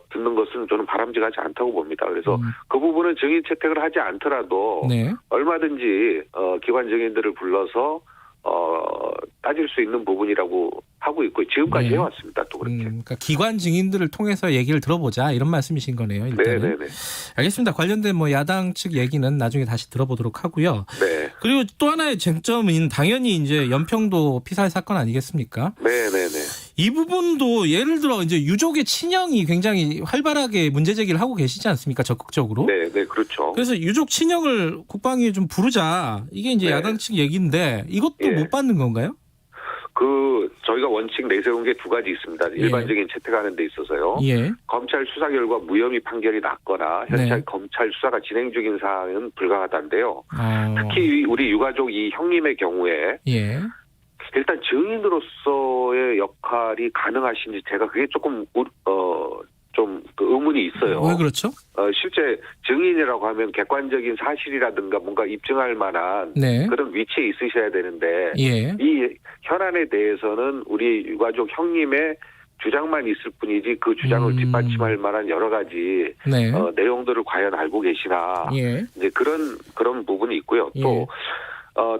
듣는 것은 저는 바람직하지 않다고 봅니다. 그래서 그 부분은 증인 채택을 하지 않더라도 네. 얼마든지 기관 증인들을 불러서 따질 수 있는 부분이라고 하고 있고 지금까지 네. 해왔습니다. 또 그렇게. 그러니까 기관 증인들을 통해서 얘기를 들어보자 이런 말씀이신 거네요. 일단은. 네네네. 알겠습니다. 관련된 야당 측 얘기는 나중에 다시 들어보도록 하고요. 네. 그리고 또 하나의 쟁점인 당연히 이제 연평도 피살 사건 아니겠습니까? 네네네. 이 부분도 예를 들어 이제 유족의 친형이 굉장히 활발하게 문제 제기를 하고 계시지 않습니까? 적극적으로. 네, 그렇죠. 그래서 유족 친형을 국방위에 좀 부르자. 이게 이제 네. 야당 측 얘기인데 이것도 예. 못 받는 건가요? 저희가 원칙 내세운 게 두 가지 있습니다. 일반적인 채택하는 데 있어서요. 예. 검찰 수사 결과 무혐의 판결이 났거나 현재 네. 검찰 수사가 진행 중인 사항은 불가하다인데요. 특히 우리 유가족 이 형님의 경우에 예. 일단 증인으로서의 역할이 가능하신지 제가 그게 조금 좀 의문이 있어요. 왜 그렇죠? 실제 증인이라고 하면 객관적인 사실이라든가 뭔가 입증할 만한 네. 그런 위치에 있으셔야 되는데 예. 이 현안에 대해서는 우리 유가족 형님의 주장만 있을 뿐이지 그 주장을 뒷받침할 만한 여러 가지 네. 내용들을 과연 알고 계시나 예. 이제 그런 부분이 있고요. 예. 또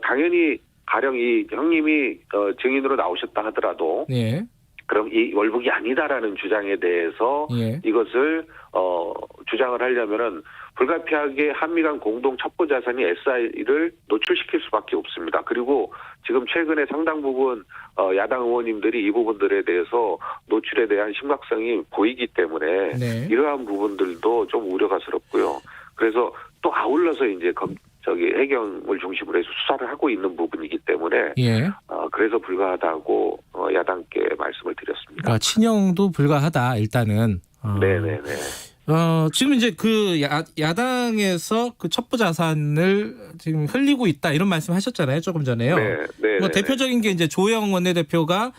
당연히 가령 이 형님이 증인으로 나오셨다 하더라도 예. 그럼 이 월북이 아니다라는 주장에 대해서 예. 이것을 주장을 하려면은 불가피하게 한미 간 공동 첩보 자산이 SI를 노출시킬 수밖에 없습니다. 그리고 지금 최근에 상당 부분 야당 의원님들이 이 부분들에 대해서 노출에 대한 심각성이 보이기 때문에 네. 이러한 부분들도 좀 우려가스럽고요. 그래서 또 아울러서 이제 해경을 중심으로 해서 수사를 하고 있는 부분이기 때문에 예. 그래서 불가하다고 야당께 말씀을 드렸습니다. 그러니까 친형도 불가하다 일단은. 네네네. 지금 이제 야당에서 그 첩보 자산을 지금 흘리고 있다 이런 말씀하셨잖아요 조금 전에요. 네. 대표적인 게 이제 조영 원내대표가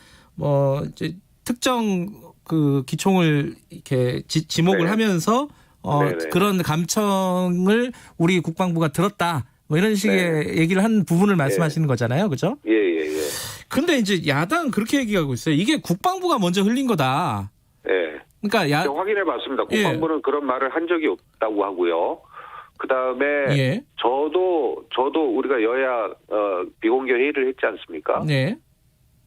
이제 특정 그 기총을 이렇게 지목을 네. 하면서 그런 감청을 우리 국방부가 들었다. 이런 식의 얘기를 한 부분을 말씀하시는 거잖아요. 그죠? 예. 근데 이제 야당은 그렇게 얘기하고 있어요. 이게 국방부가 먼저 흘린 거다. 네. 그러니까 확인해 봤습니다. 국방부는 그런 말을 한 적이 없다고 하고요. 그다음에 저도 우리가 여야 비공개 회의를 했지 않습니까? 네.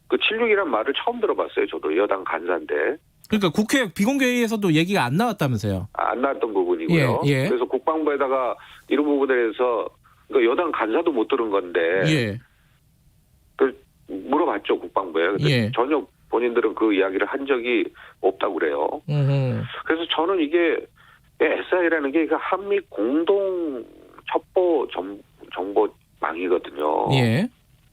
그 76이란 말을 처음 들어봤어요. 저도 여당 간사인데. 그러니까 국회 비공개 회의에서도 얘기가 안 나왔다면서요. 안 나왔던 부분이고요. 예. 그래서 국방부에다가 이런 부분에 대해서 여당 간사도 못 들은 건데 물어봤죠 국방부에. 근데 전혀 본인들은 그 이야기를 한 적이 없다고 그래요. 그래서 저는 이게 SI라는 게 한미 공동 첩보 정보망이거든요. 예.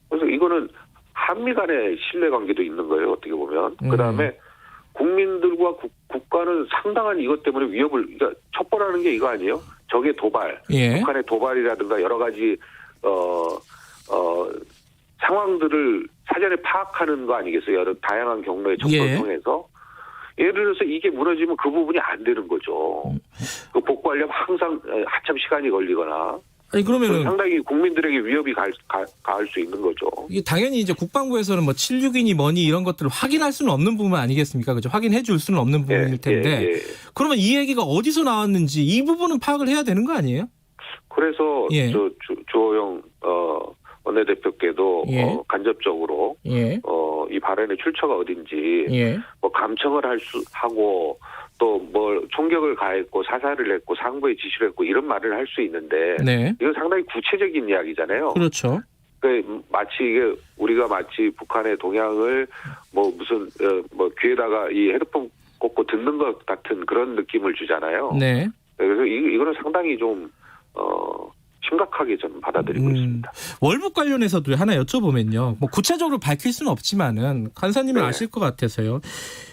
그래서 이거는 한미 간의 신뢰관계도 있는 거예요. 어떻게 보면. 그다음에 국민들과 국가는 상당한 이것 때문에 위협을, 그러니까 첩보라는 게 이거 아니에요? 적의 도발, 예. 북한의 도발이라든가 여러 가지 상황들을 사전에 파악하는 거 아니겠어요? 여러 다양한 경로의 첩보를 예. 통해서. 예를 들어서 이게 무너지면 그 부분이 안 되는 거죠. 그 복구하려면 항상 한참 시간이 걸리거나. 아니 그러면은 상당히 국민들에게 위협이 가할 수 있는 거죠. 이게 당연히 이제 국방부에서는 뭐 762니 뭐니 이런 것들을 확인할 수는 없는 부분 아니겠습니까? 그죠? 확인해 줄 수는 없는 부분일 텐데. 그러면 이 얘기가 어디서 나왔는지 이 부분은 파악을 해야 되는 거 아니에요? 그래서 예. 주호영 원내대표께도 예. 간접적으로 예. 이 발언의 출처가 어딘지 예. 뭐 감청을 하고 또 뭘 총격을 가했고 사살을 했고 상부에 지시를 했고 이런 말을 할 수 있는데 네. 이건 상당히 구체적인 이야기잖아요. 그렇죠. 마치 이게 우리가 마치 북한의 동향을 뭐 무슨 뭐 귀에다가 이 헤드폰 꽂고 듣는 것 같은 그런 느낌을 주잖아요. 네. 그래서 이거는 상당히 좀 심각하게 저는 받아들이고 있습니다. 월북 관련해서도 하나 여쭤보면요. 뭐 구체적으로 밝힐 수는 없지만은 간사님은 네. 아실 것 같아서요.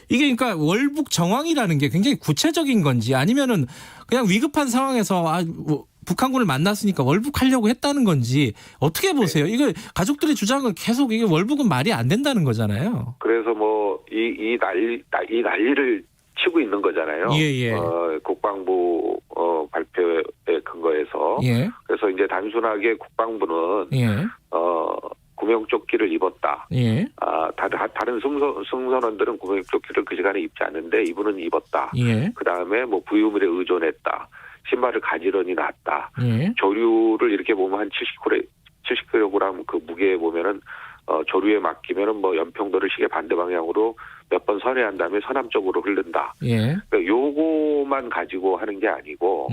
이게 그러니까 월북 정황이라는 게 굉장히 구체적인 건지 아니면은 그냥 위급한 상황에서 뭐 북한군을 만났으니까 월북하려고 했다는 건지 어떻게 보세요? 네. 이거 가족들의 주장은 계속 이게 월북은 말이 안 된다는 거잖아요. 그래서 뭐 이 난리를 치고 있는 거잖아요. 예. 국방부 발표에 근거해서. 예. 그래서 이제 단순하게 국방부는 예. 구명조끼를 입었다. 예. 다른 승선원들은 구명조끼를 그 시간에 입지 않는데 이분은 입었다. 예. 그다음에 뭐 부유물에 의존했다. 신발을 가지런히 놨다. 예. 조류를 이렇게 보면 한 70kg 그 무게에 보면은 조류에 맡기면은 뭐 연평도를 시계 반대 방향으로 몇 번 선회한 다음에 서남쪽으로 흐른다. 예. 그러니까 요거만 가지고 하는 게 아니고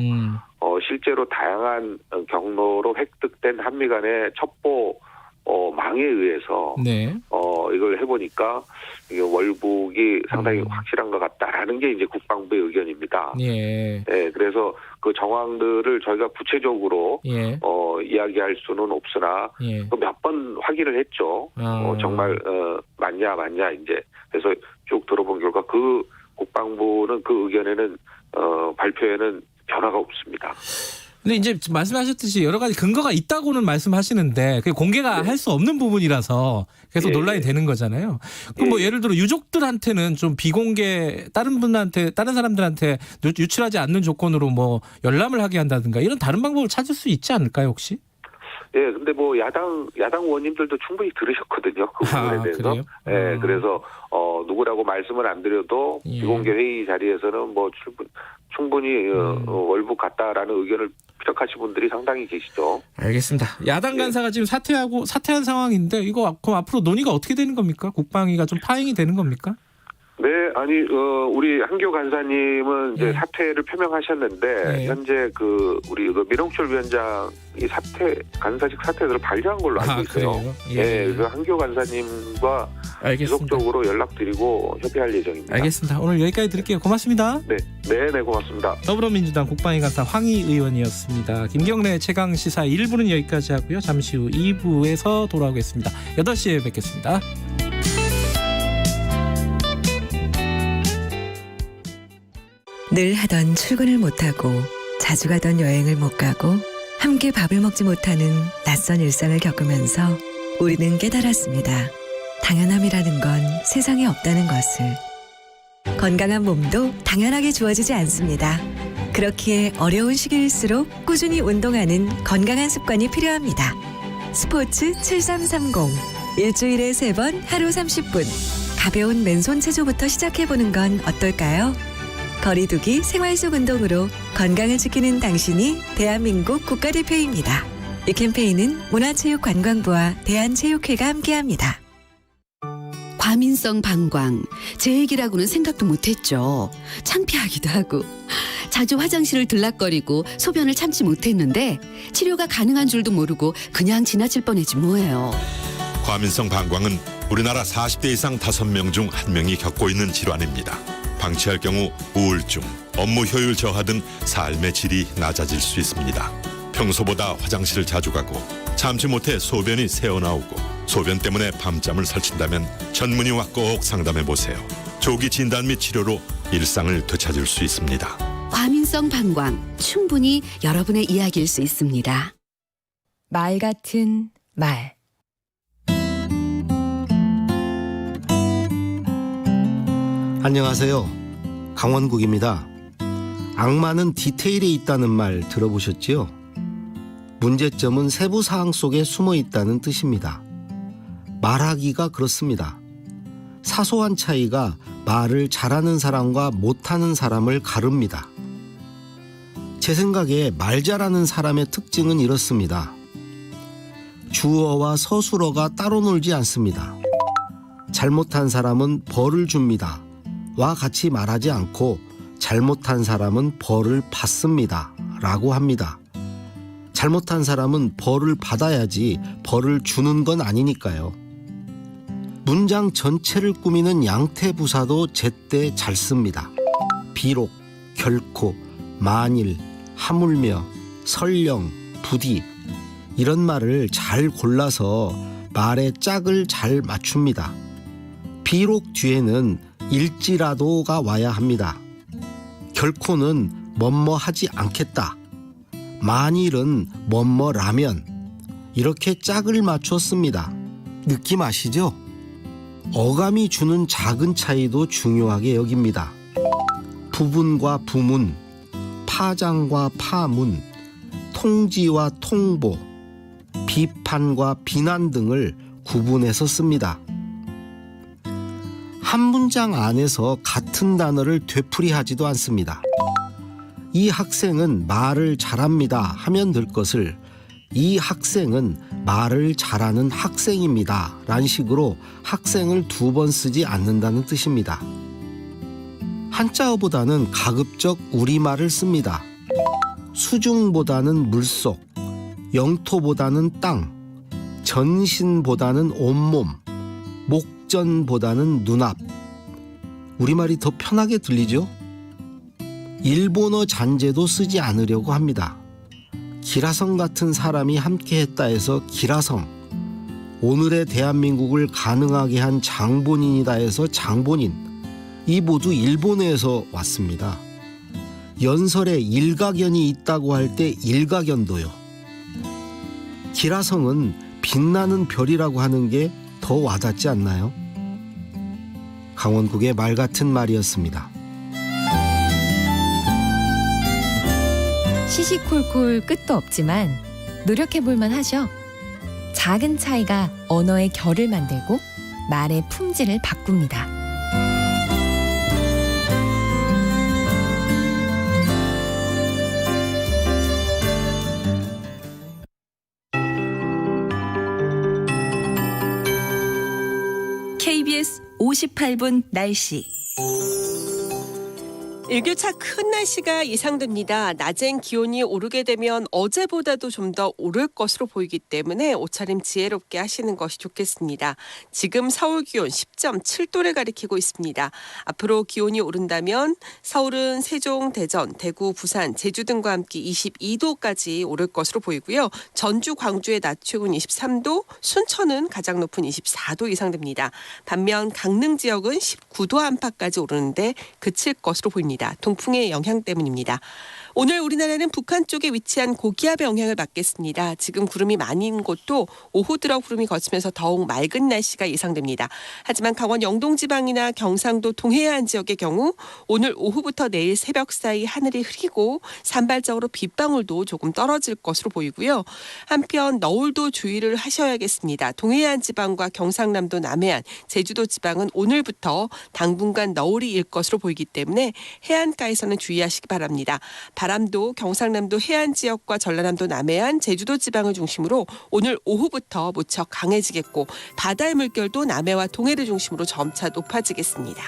실제로 다양한 경로로 획득된 한미 간의 첩보 망에 의해서 네. 이걸 해보니까 이게 월북이 상당히 확실한 것 같다라는 게 이제 국방부의 의견입니다. 예. 네, 그래서 그 정황들을 저희가 구체적으로 예. 이야기할 수는 없으나 예. 몇 번 확인을 했죠. 정말 맞냐 이제 그래서 쭉 들어본 결과 그 국방부는 그 의견에는 발표에는 변화가 없습니다. 근데 이제 말씀하셨듯이 여러 가지 근거가 있다고는 말씀하시는데 그게 공개가 할 수 없는 부분이라서 계속 논란이 되는 거잖아요. 그럼 뭐 예를 들어 유족들한테는 좀 비공개 다른 사람들한테 유출하지 않는 조건으로 뭐 열람을 하게 한다든가 이런 다른 방법을 찾을 수 있지 않을까요 혹시? 예, 근데 뭐 야당 의원님들도 충분히 들으셨거든요. 그 부분에 대해서. 예, 그래서 누구라고 말씀을 안 드려도 비공개 회의 자리에서는 뭐 충분히 월북 같다라는 의견을 피력하신 분들이 상당히 계시죠. 알겠습니다. 야당 간사가 지금 사퇴한 상황인데 이거 그럼 앞으로 논의가 어떻게 되는 겁니까? 국방위가 좀 파행이 되는 겁니까? 네, 아니 우리 한교 간사님은 이제 사퇴를 표명하셨는데 현재 우리 민홍철 위원장이 간사직 사퇴를 반려한 걸로 알고 있어요. 그래요? 예, 그래서 한교 간사님과 지속적으로 연락드리고 협의할 예정입니다. 알겠습니다. 오늘 여기까지 드릴게요. 고맙습니다. 네, 고맙습니다. 더불어민주당 국방위 간사 황희 의원이었습니다. 김경래 최강시사 1부는 여기까지 하고요. 잠시 후 2부에서 돌아오겠습니다. 8시에 뵙겠습니다. 늘 하던 출근을 못하고 자주 가던 여행을 못 가고 함께 밥을 먹지 못하는 낯선 일상을 겪으면서 우리는 깨달았습니다. 당연함이라는 건 세상에 없다는 것을. 건강한 몸도 당연하게 주어지지 않습니다. 그렇기에 어려운 시기일수록 꾸준히 운동하는 건강한 습관이 필요합니다. 스포츠 7330 일주일에 3번 하루 30분 가벼운 맨손 체조부터 시작해보는 건 어떨까요? 거리두기 생활 속 운동으로 건강을 지키는 당신이 대한민국 국가대표입니다. 이 캠페인은 문화체육관광부와 대한체육회가 함께합니다. 과민성 방광, 제 얘기라고는 생각도 못했죠. 창피하기도 하고 자주 화장실을 들락거리고 소변을 참지 못했는데 치료가 가능한 줄도 모르고 그냥 지나칠 뻔했지 뭐예요. 과민성 방광은 우리나라 40대 이상 5명 중 1명이 겪고 있는 질환입니다. 방치할 경우 우울증, 업무 효율 저하 등 삶의 질이 낮아질 수 있습니다. 평소보다 화장실을 자주 가고 참지 못해 소변이 새어나오고 소변 때문에 밤잠을 설친다면 전문의와 꼭 상담해보세요. 조기 진단 및 치료로 일상을 되찾을 수 있습니다. 과민성 방광, 충분히 여러분의 이야기일 수 있습니다. 말 같은 말. 안녕하세요. 강원국입니다. 악마는 디테일에 있다는 말 들어보셨지요? 문제점은 세부 사항 속에 숨어 있다는 뜻입니다. 말하기가 그렇습니다. 사소한 차이가 말을 잘하는 사람과 못하는 사람을 가릅니다. 제 생각에 말 잘하는 사람의 특징은 이렇습니다. 주어와 서술어가 따로 놀지 않습니다. 잘못한 사람은 벌을 줍니다. 와 같이 말하지 않고 잘못한 사람은 벌을 받습니다. 라고 합니다. 잘못한 사람은 벌을 받아야지 벌을 주는 건 아니니까요. 문장 전체를 꾸미는 양태부사도 제때 잘 씁니다. 비록, 결코, 만일, 하물며, 설령, 부디 이런 말을 잘 골라서 말의 짝을 잘 맞춥니다. 비록 뒤에는 일지라도가 와야 합니다. 결코는 뭐뭐 하지 않겠다. 만일은 뭐뭐라면 이렇게 짝을 맞춰 씁니다. 느낌 아시죠? 어감이 주는 작은 차이도 중요하게 여깁니다. 부분과 부문, 파장과 파문, 통지와 통보, 비판과 비난 등을 구분해서 씁니다. 한 문장 안에서 같은 단어를 되풀이하지도 않습니다. 이 학생은 말을 잘합니다 하면 될 것을 이 학생은 말을 잘하는 학생입니다 라는 식으로 학생을 2번 쓰지 않는다는 뜻입니다. 한자어보다는 가급적 우리말을 씁니다. 수중보다는 물속, 영토보다는 땅, 전신보다는 온몸, 목전보다는 눈앞. 우리말이 더 편하게 들리죠? 일본어 잔재도 쓰지 않으려고 합니다. 기라성 같은 사람이 함께했다 해서 기라성, 오늘의 대한민국을 가능하게 한 장본인이다 해서 장본인, 이 모두 일본어에서 왔습니다. 연설에 일가견이 있다고 할 때 일가견도요. 기라성은 빛나는 별이라고 하는 게 더 와닿지 않나요? 강원국의 말 같은 말이었습니다. 시시콜콜 끝도 없지만 노력해볼만 하죠. 작은 차이가 언어의 결을 만들고 말의 품질을 바꿉니다. KBS 58분 날씨. 일교차 큰 날씨가 예상됩니다. 낮엔 기온이 오르게 되면 어제보다도 좀 더 오를 것으로 보이기 때문에 옷차림 지혜롭게 하시는 것이 좋겠습니다. 지금 서울 기온 10.7도를 가리키고 있습니다. 앞으로 기온이 오른다면 서울은 세종, 대전, 대구, 부산, 제주 등과 함께 22도까지 오를 것으로 보이고요. 전주, 광주의 낮 최고는 23도, 순천은 가장 높은 24도 예상됩니다. 반면 강릉 지역은 19도 안팎까지 오르는데 그칠 것으로 보입니다. 동풍의 영향 때문입니다. 오늘 우리나라는 북한 쪽에 위치한 고기압의 영향을 받겠습니다. 지금 구름이 많은 곳도 오후 들어 구름이 걷히면서 더욱 맑은 날씨가 예상됩니다. 하지만 강원 영동 지방이나 경상도 동해안 지역의 경우 오늘 오후부터 내일 새벽 사이 하늘이 흐리고 산발적으로 빗방울도 조금 떨어질 것으로 보이고요. 한편 너울도 주의를 하셔야겠습니다. 동해안 지방과 경상남도 남해안, 제주도 지방은 오늘부터 당분간 너울이 일 것으로 보이기 때문에 해안가에서는 주의하시기 바랍니다. 바람도 경상남도 해안 지역과 전라남도 남해안, 제주도 지방을 중심으로 오늘 오후부터 무척 강해지겠고 바다의 물결도 남해와 동해를 중심으로 점차 높아지겠습니다.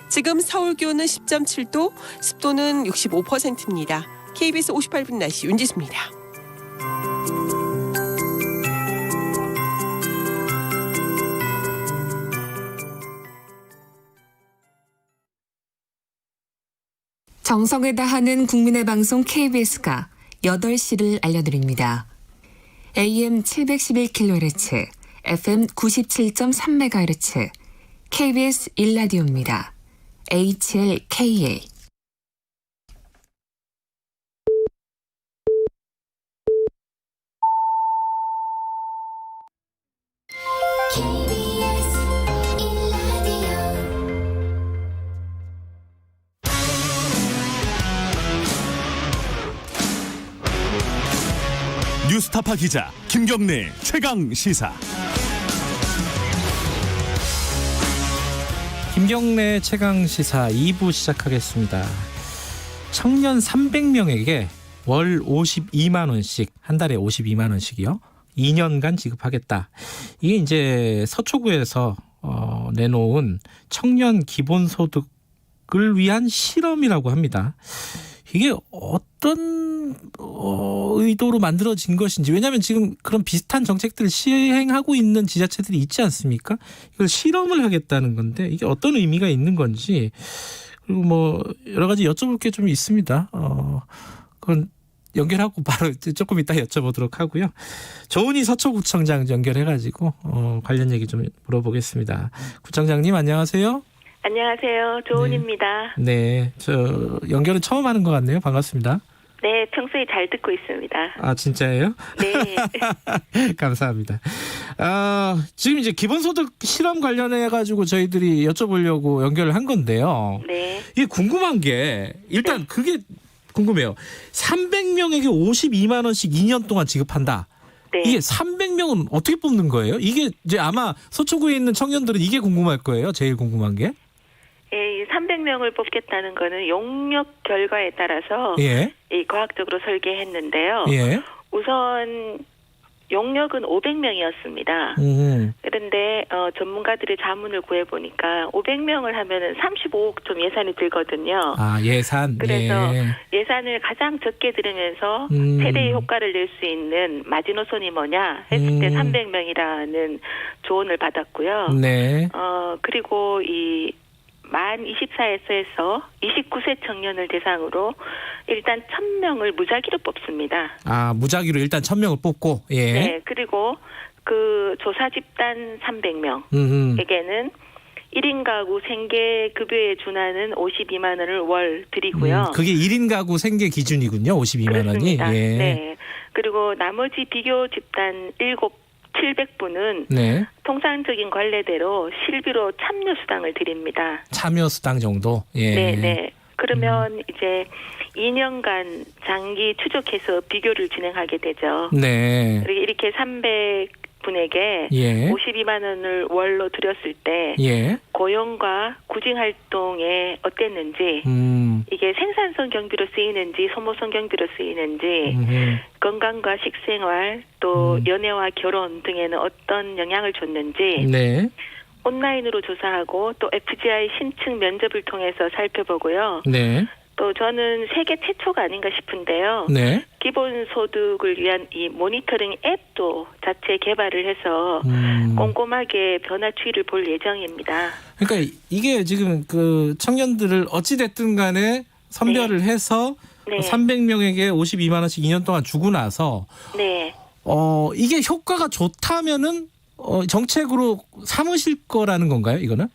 지금 서울 기온은 10.7도, 습도는 65%입니다. KBS 58분 날씨 윤지수입니다. 정성을 다하는 국민의 방송 KBS가 8시를 알려드립니다. AM 711kHz, FM 97.3MHz KBS 1라디오입니다. HLKA 뉴스타파 기자 김경래 최강 시사. 김경래 최강 시사 2부 시작하겠습니다. 청년 300명에게 월 52만 원씩, 한 달에 52만 원씩이요. 2년간 지급하겠다. 이게 이제 서초구에서 내놓은 청년 기본소득을 위한 실험이라고 합니다. 이게 어떤 의도로 만들어진 것인지, 왜냐하면 지금 그런 비슷한 정책들을 시행하고 있는 지자체들이 있지 않습니까? 이걸 실험을 하겠다는 건데 이게 어떤 의미가 있는 건지, 그리고 뭐 여러 가지 여쭤볼 게 좀 있습니다. 그건 연결하고 바로 조금 이따 여쭤보도록 하고요. 조은희 서초구청장 연결해가지고 관련 얘기 좀 물어보겠습니다. 구청장님 안녕하세요. 안녕하세요. 조은입니다. 네, 저 연결은 처음 하는 것 같네요. 반갑습니다. 네, 평소에 잘 듣고 있습니다. 아, 진짜예요? 네. 감사합니다. 지금 이제 기본소득 실험 관련해가지고 저희들이 여쭤보려고 연결을 한 건데요. 네. 이게 궁금한 게, 일단 그게 궁금해요. 300명에게 52만 원씩 2년 동안 지급한다. 네. 이게 300명은 어떻게 뽑는 거예요? 이게 이제 아마 서초구에 있는 청년들은 이게 궁금할 거예요. 제일 궁금한 게. 예, 300명을 뽑겠다는 거는 용역 결과에 따라서 예. 이 과학적으로 설계했는데요. 예. 우선 용역은 500명이었습니다. 그런데 전문가들의 자문을 구해보니까 500명을 하면은 35억 좀 예산이 들거든요. 아, 예산. 그래서 예산을 가장 적게 들으면서 최대의 효과를 낼 수 있는 마지노선이 뭐냐 했을 때 300명이라는 조언을 받았고요. 네. 그리고 만 24에서 29세 청년을 대상으로 일단 1000명을 무작위로 뽑습니다. 아, 무작위로 일단 1000명을 뽑고, 예. 네, 그리고 그 조사 집단 300명에게는 1인 가구 생계 급여에 준하는 52만 원을 월 드리고요. 그게 1인 가구 생계 기준이군요. 52만 원이. 예. 네. 그리고 나머지 비교 집단 700분은 네. 통상적인 관례대로 실비로 참여 수당을 드립니다. 참여 수당 정도. 예. 네, 네. 그러면 이제 2년간 장기 추적해서 비교를 진행하게 되죠. 네. 이렇게 300분에게 예. 52만 원을 월로 드렸을 때 예. 고용과 구직 활동에 어땠는지, 이게 생산성 경비로 쓰이는지 소모성 경비로 쓰이는지, 건강과 식생활 또 연애와 결혼 등에는 어떤 영향을 줬는지, 네. 온라인으로 조사하고 또 FGI 신청 면접을 통해서 살펴보고요. 네. 또 저는 세계 최초가 아닌가 싶은데요. 네. 기본소득을 위한 이 모니터링 앱도 자체 개발을 해서 꼼꼼하게 변화 추이를 볼 예정입니다. 그러니까 이게 지금 그 청년들을 어찌 됐든 간에 선별을 해서 네. 300명에게 52만 원씩 2년 동안 주고 나서 네. 이게 효과가 좋다면은 정책으로 삼으실 거라는 건가요, 이거는?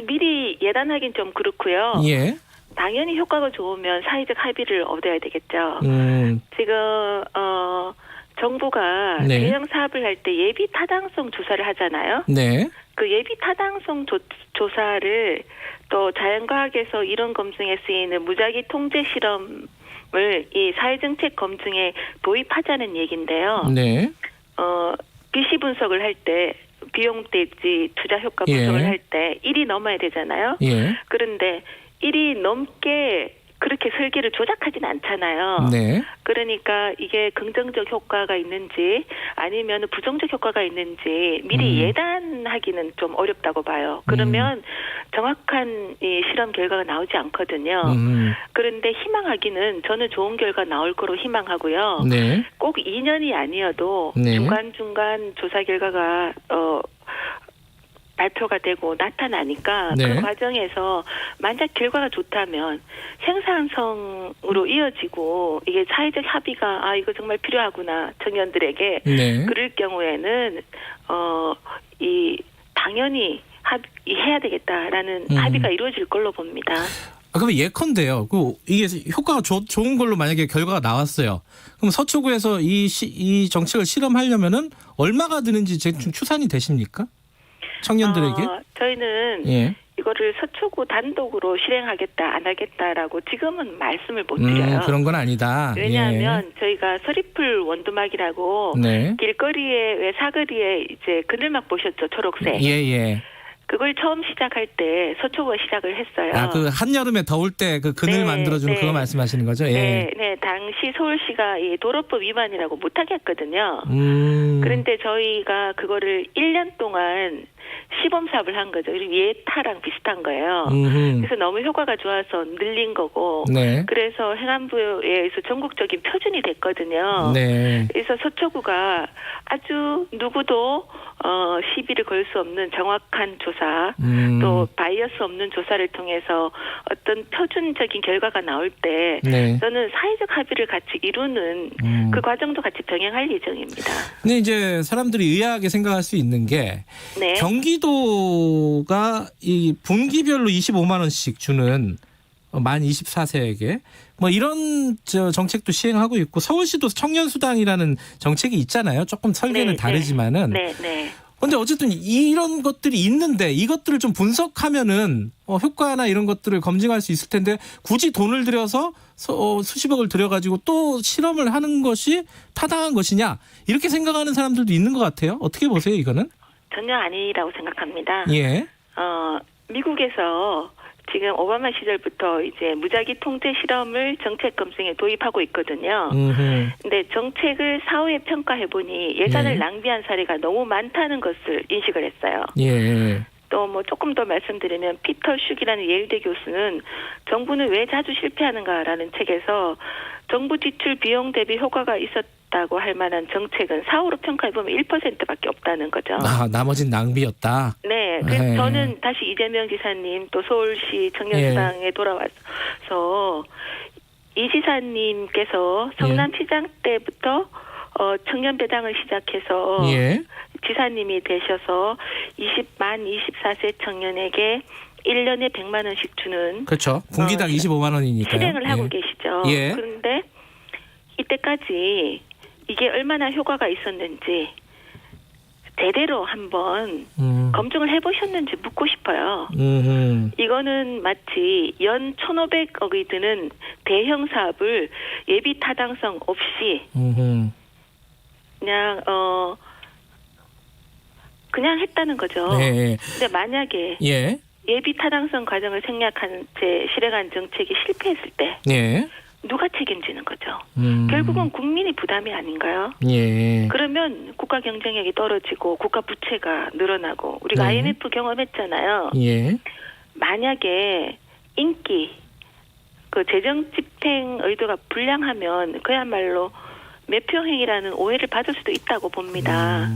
미리 예단하긴 좀 그렇고요. 예. 당연히 효과가 좋으면 사회적 합의를 얻어야 되겠죠. 지금 정부가 네. 대형 사업을 할 때 예비 타당성 조사를 하잖아요. 네. 그 예비 타당성 조사를 또 자연과학에서 이론 검증에 쓰이는 무작위 통제 실험을 이 사회정책 검증에 도입하자는 얘기인데요. 네. 비시 분석을 할 때 비용 대지 투자 효과 분석을 할 때 1이 넘어야 되잖아요. 예. 그런데 1이 넘게 그렇게 설계를 조작하진 않잖아요. 네. 그러니까 이게 긍정적 효과가 있는지 아니면 부정적 효과가 있는지 미리 예단하기는 좀 어렵다고 봐요. 그러면 정확한 이 실험 결과가 나오지 않거든요. 그런데 희망하기는 저는 좋은 결과 나올 거로 희망하고요. 네. 꼭 2년이 아니어도 네. 중간중간 조사 결과가 발표가 되고 나타나니까 네. 그 과정에서 만약 결과가 좋다면 생산성으로 이어지고 이게 사회적 합의가 이거 정말 필요하구나 청년들에게 네. 그럴 경우에는 이 당연히 합의해야 되겠다라는 합의가 이루어질 걸로 봅니다. 그러면 예컨대요. 이게 효과가 좋은 걸로 만약에 결과가 나왔어요. 그럼 서초구에서 이 정책을 실험하려면은 얼마가 드는지 대충 추산이 되십니까? 청년들에게? 저희는 예. 이거를 서초구 단독으로 실행하겠다 안 하겠다라고 지금은 말씀을 못 드려요. 그런 건 아니다. 왜냐하면 저희가 서리풀 원두막이라고 네. 길거리에 왜 사거리에 이제 그늘막 보셨죠, 초록색. 예. 그걸 처음 시작할 때 서초구가 시작을 했어요. 그 한여름에 더울 때 그 그늘 네, 만들어주는 네. 그거 말씀하시는 거죠? 예. 네. 당시 서울시가 이 도로법 위반이라고 못하게 했거든요. 그런데 저희가 그거를 1년 동안 시범 사업을 한 거죠. 그리고 예타랑 비슷한 거예요. 그래서 너무 효과가 좋아서 늘린 거고. 네. 그래서 행안부에서 전국적인 표준이 됐거든요. 네. 그래서 서초구가 아주 누구도 시비를 걸 수 없는 정확한 조사, 또 바이어스 없는 조사를 통해서 어떤 표준적인 결과가 나올 때 네. 저는 사회적 합의를 같이 이루는 그 과정도 같이 병행할 예정입니다. 근데 이제 사람들이 의아하게 생각할 수 있는 게 네. 경기도가 이 분기별로 25만 원씩 주는 만 24세에게 뭐 이런 정책도 시행하고 있고 서울시도 청년수당이라는 정책이 있잖아요. 조금 설계는 다르지만은. 네. 근데 어쨌든 이런 것들이 있는데 이것들을 좀 분석하면은 효과나 이런 것들을 검증할 수 있을 텐데 굳이 돈을 들여서 수십억을 들여가지고 또 실험을 하는 것이 타당한 것이냐 이렇게 생각하는 사람들도 있는 것 같아요. 어떻게 보세요, 이거는? 전혀 아니라고 생각합니다. 예. 미국에서 지금 오바마 시절부터 이제 무작위 통제 실험을 정책 검증에 도입하고 있거든요. 근데 정책을 사후에 평가해 보니 예산을 낭비한 사례가 너무 많다는 것을 인식을 했어요. 예. 또 뭐 조금 더 말씀드리면 피터 슈기라는 예일대 교수는 정부는 왜 자주 실패하는가라는 책에서 정부 지출 비용 대비 효과가 있었다고 할 만한 정책은 사후로 평가해보면 1%밖에 없다는 거죠. 나머진 낭비였다. 네. 그래서 저는 다시 이재명 지사님 또 서울시 청년수당에 돌아와서 이 지사님께서 성남시장 때부터 청년 배당을 시작해서 지사님이 되셔서 24세 청년에게 1년에 100만 원씩 주는 그렇죠. 분기당 25만 원이니까요. 실행을 하고 계시죠. 그런데 이때까지 이게 얼마나 효과가 있었는지 제대로 한번 검증을 해보셨는지 묻고 싶어요. 이거는 마치 연 1,500억이 드는 대형 사업을 예비 타당성 없이 그냥 했다는 거죠. 근데 만약에 예비 타당성 과정을 생략한 채 실행한 정책이 실패했을 때 누가 책임지는 거죠? 결국은 국민이 부담이 아닌가요? 그러면 국가 경쟁력이 떨어지고 국가 부채가 늘어나고 우리가 IMF 경험했잖아요. 만약에 인기, 그 재정 집행 의도가 불량하면 그야말로 매표행위라는 오해를 받을 수도 있다고 봅니다.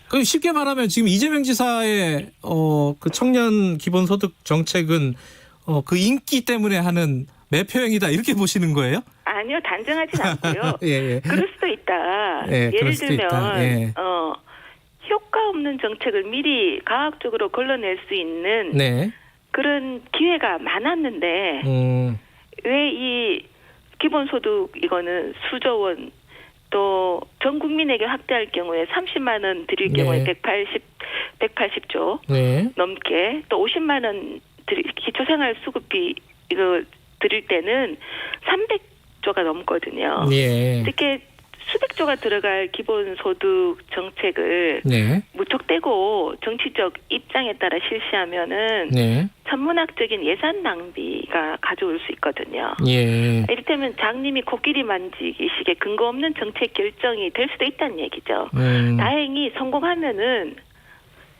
그 쉽게 말하면 지금 이재명 지사의 그 청년 기본소득 정책은 그 인기 때문에 하는 매표행위다 이렇게 보시는 거예요? 아니요, 단정하진 않고요. 그럴 수도 있다. 예를 들면 효과 없는 정책을 미리 과학적으로 걸러낼 수 있는 그런 기회가 많았는데 왜 이 기본소득 이거는 수조 원 또 전 국민에게 확대할 경우에 30만 원 드릴 경우에 180조 넘게 또 50만 원 기초생활수급비 이거 드릴 때는 300조가 넘거든요. 이렇게 수백조가 들어갈 기본소득 정책을 무턱대고 정치적 입장에 따라 실시하면은 천문학적인 예산 낭비가 가져올 수 있거든요. 이를테면 장님이 코끼리 만지기식의 근거 없는 정책 결정이 될 수도 있다는 얘기죠. 다행히 성공하면은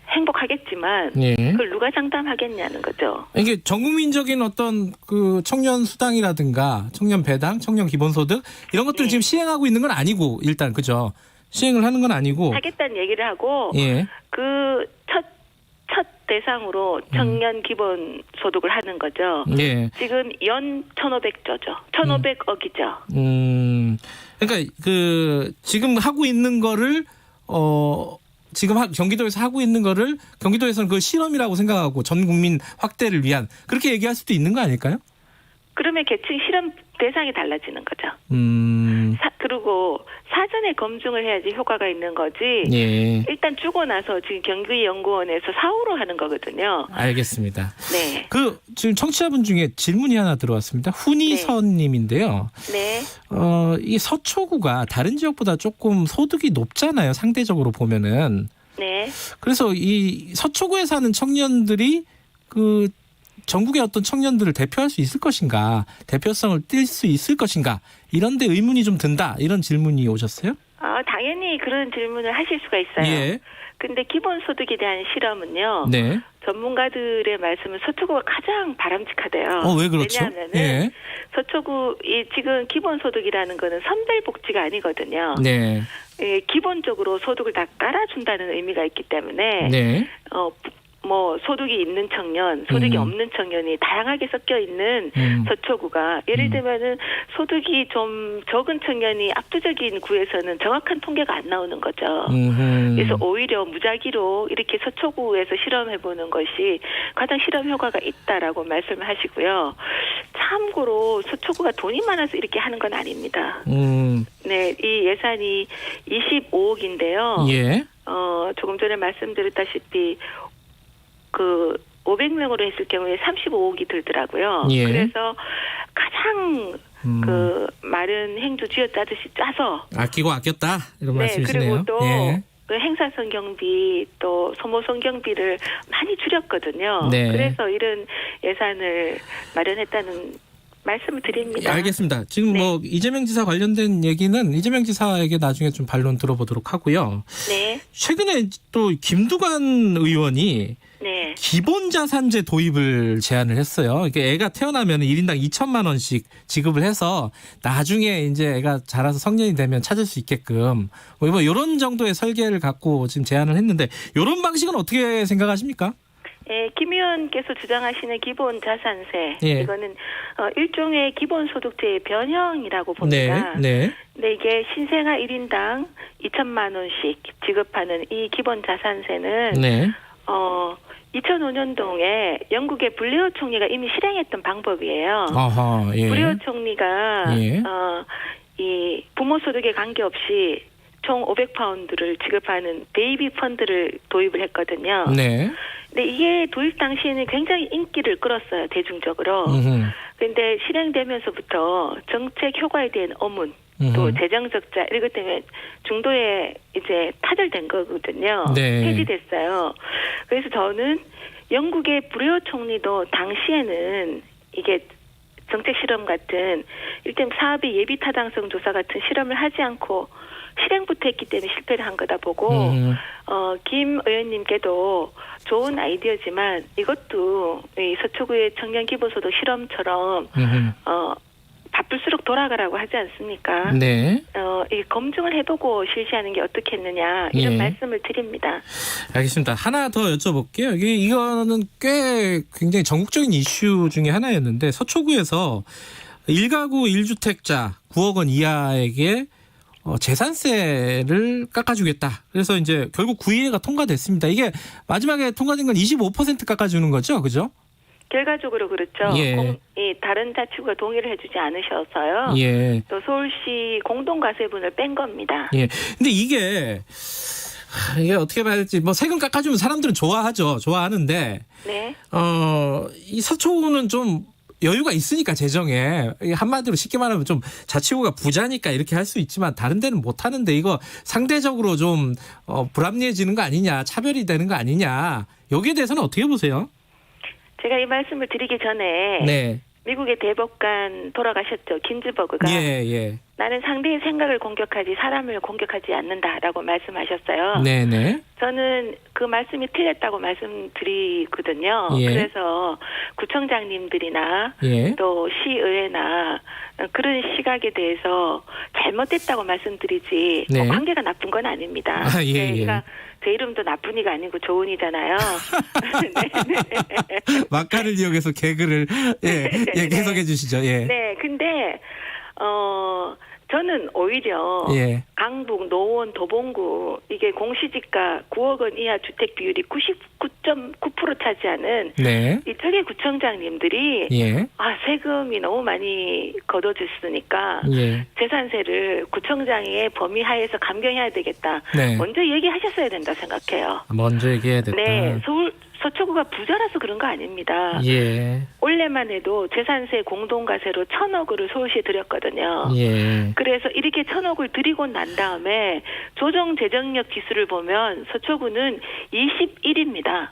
행복하겠지만 그걸 누가 장담하겠냐는 거죠. 이게 전국민적인 어떤 그 청년 수당이라든가 청년 배당, 청년 기본소득 이런 것들을 지금 시행하고 있는 건 아니고 일단 그죠? 시행을 하는 건 아니고 하겠다는 얘기를 하고 그 첫 대상으로 청년 기본 소득을 하는 거죠. 예. 지금 연 1,500조죠. 1,500억이죠. 그러니까 그 지금 하고 있는 거를 지금 경기도에서 하고 있는 거를 경기도에서는 그 실험이라고 생각하고 전 국민 확대를 위한 그렇게 얘기할 수도 있는 거 아닐까요? 그러면 계층 실험 대상이 달라지는 거죠. 그리고 사전에 검증을 해야지 효과가 있는 거지. 예. 일단 주고 나서 지금 경기연구원에서 사후로 하는 거거든요. 알겠습니다. 네. 그 지금 청취자분 중에 질문이 하나 들어왔습니다. 훈이선님인데요. 네. 이 서초구가 다른 지역보다 조금 소득이 높잖아요. 상대적으로 보면은. 네. 그래서 이 서초구에 사는 청년들이 그 전국의 어떤 청년들을 대표할 수 있을 것인가, 대표성을 띨 수 있을 것인가, 이런 데 의문이 좀 든다, 이런 질문이 오셨어요? 당연히 그런 질문을 하실 수가 있어요. 예. 근데 기본소득에 대한 실험은요. 네. 전문가들의 말씀은 서초구가 가장 바람직하대요. 왜 그렇죠? 왜냐하면은 예. 서초구 지금 기본소득이라는 거는 선별복지가 아니거든요. 네. 기본적으로 소득을 다 깔아준다는 의미가 있기 때문에 네. 뭐 소득이 있는 청년, 소득이 없는 청년이 다양하게 섞여 있는 서초구가 예를 들면은 소득이 좀 적은 청년이 압도적인 구에서는 정확한 통계가 안 나오는 거죠. 그래서 오히려 무작위로 이렇게 서초구에서 실험해 보는 것이 가장 실험 효과가 있다라고 말씀을 하시고요. 참고로 서초구가 돈이 많아서 이렇게 하는 건 아닙니다. 네, 이 예산이 25억인데요. 예. 조금 전에 말씀드렸다시피 500명으로 했을 경우에 35억이 들더라고요. 예. 그래서 가장 마른 행주 쥐어짜듯이 짜서 아끼고 아꼈다 이런 말씀이시네요. 그리고 또 그 행사성 경비 또 소모성 경비를 많이 줄였거든요. 네. 그래서 이런 예산을 마련했다는 말씀을 드립니다. 알겠습니다. 지금 뭐 이재명 지사 관련된 얘기는 이재명 지사에게 나중에 좀 반론 들어보도록 하고요. 네. 최근에 또 김두관 의원이 네. 기본자산제 도입을 제안을 했어요. 이게 애가 태어나면 1인당 2천만 원씩 지급을 해서 나중에 이제 애가 자라서 성년이 되면 찾을 수 있게끔 뭐 이런 정도의 설계를 갖고 지금 제안을 했는데 이런 방식은 어떻게 생각하십니까? 예, 김 의원께서 주장하시는 기본자산세 이거는 일종의 기본소득제의 변형이라고 봅니다. 네. 근데 이게 신생아 1인당 2천만 원씩 지급하는 이 기본자산세는 2005년도에 영국의 블레어 총리가 이미 실행했던 방법이에요. 아하, 예. 블레어 총리가 이 부모 소득에 관계없이 총 500파운드를 지급하는 베이비 펀드를 도입을 했거든요. 네. 근데 이게 도입 당시에는 굉장히 인기를 끌었어요, 대중적으로. 그런데 실행되면서부터 정책 효과에 대한 의문, 또 재정 적자 이런 것 때문에 중도에 이제 타결된 거거든요. 네. 폐지됐어요. 그래서 저는 영국의 브레어 총리도 당시에는 이게 정책 실험 같은 일단 사업의 예비 타당성 조사 같은 실험을 하지 않고 실행부터 했기 때문에 실패를 한 거다 보고 김 의원님께도 좋은 아이디어지만 이것도 이 서초구의 청년 기본소득 실험처럼 바쁠수록 돌아가라고 하지 않습니까? 네. 이 검증을 해보고 실시하는 게 어떻겠느냐 이런 말씀을 드립니다. 알겠습니다. 하나 더 여쭤볼게요. 이거는 꽤 굉장히 전국적인 이슈 중에 하나였는데 서초구에서 1가구 1주택자 9억 원 이하에게 재산세를 깎아주겠다. 그래서 이제 결국 구의회가 통과됐습니다. 이게 마지막에 통과된 건 25% 깎아주는 거죠, 그죠? 결과적으로 그렇죠. 예. 다른 자치구가 동의를 해주지 않으셔서요. 예. 또 서울시 공동과세분을 뺀 겁니다. 예. 근데 이게 어떻게 봐야 될지 뭐 세금 깎아주면 사람들은 좋아하죠. 좋아하는데 네. 이 서초구는 좀 여유가 있으니까 재정에 한마디로 쉽게 말하면 좀 자치구가 부자니까 이렇게 할 수 있지만 다른 데는 못 하는데 이거 상대적으로 좀 불합리해지는 거 아니냐, 차별이 되는 거 아니냐, 여기에 대해서는 어떻게 보세요? 제가 이 말씀을 드리기 전에 미국의 대법관 돌아가셨죠, 긴즈버그가. 예. 나는 상대의 생각을 공격하지 사람을 공격하지 않는다라고 말씀하셨어요. 네네. 저는 그 말씀이 틀렸다고 말씀드리거든요. 예. 그래서 구청장님들이나 예. 또 시의회나 그런 시각에 대해서 잘못됐다고 말씀드리지 네. 관계가 나쁜 건 아닙니다. 아, 예, 예. 그러니까 제 이름도 나쁜이가 아니고 좋은이잖아요. 네. 막간을 이용해서 개그를 예, 계속해 주시죠. 예. 네, 근데 저는 오히려 예. 강북, 노원, 도봉구 이게 공시지가 9억 원 이하 주택 비율이 99.9% 차지하는 네. 이쪽의 구청장님들이 예. 세금이 너무 많이 걷어졌으니까 예. 재산세를 구청장의 범위 하에서 감경해야 되겠다. 네. 먼저 얘기하셨어야 된다 생각해요. 먼저 얘기해야 됐다. 네, 서초구가 부자라서 그런 거 아닙니다. 예. 올해만 해도 재산세 공동과세로 1,000억을 서울시에 드렸거든요. 예. 그래서 이렇게 1,000억을 드리고 난 다음에 조정 재정력 지수를 보면 서초구는 21입니다.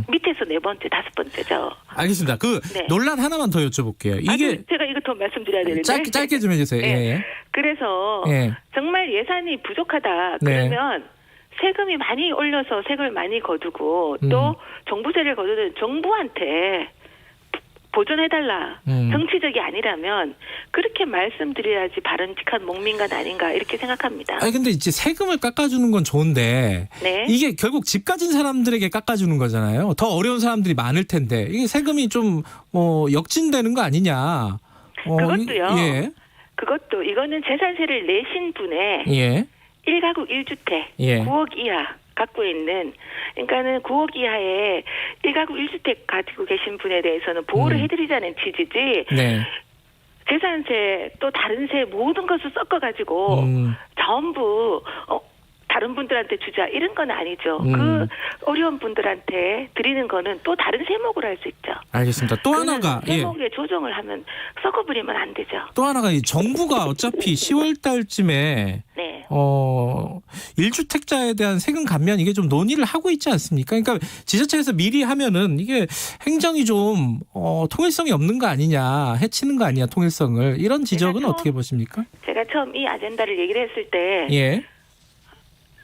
밑에서 네 번째, 다섯 번째죠. 알겠습니다. 그 네. 논란 하나만 더 여쭤볼게요. 이게 제가 이거 더 말씀드려야 되는데. 짧게 좀 해주세요. 네. 예. 그래서 예. 정말 예산이 부족하다. 네. 그러면 세금이 많이 올려서 세금을 많이 거두고 또 정부세를 거두는 정부한테 보존해달라. 정치적이 아니라면 그렇게 말씀드려야지 바람직한 목민간 아닌가 이렇게 생각합니다. 아니 근데 이제 세금을 깎아주는 건 좋은데 네. 이게 결국 집 가진 사람들에게 깎아주는 거잖아요. 더 어려운 사람들이 많을 텐데 이게 세금이 좀 역진되는 거 아니냐. 그것도요. 예. 그것도 이거는 재산세를 내신 분의 예. 1가구 1주택 예. 9억 이하 갖고 있는 그러니까는 9억 이하의 1가구 1주택 가지고 계신 분에 대해서는 보호를 해드리자는 취지지. 네. 재산세 또 다른 세 모든 것을 섞어가지고 전부 다른 분들한테 주자 이런 건 아니죠. 그 어려운 분들한테 드리는 거는 또 다른 세목으로 할 수 있죠. 알겠습니다. 또 하나가 세목에 조정을 하면 섞어버리면 안 되죠. 또 하나가 이 정부가 어차피 10월 달쯤에 네. 1주택자에 대한 세금 감면 이게 좀 논의를 하고 있지 않습니까? 그러니까 지자체에서 미리 하면은 이게 행정이 좀 통일성이 없는 거 아니냐, 해치는 거 아니냐 통일성을 이런 지적은 어떻게 보십니까? 제가 처음 이 아젠다를 얘기를 했을 때 예.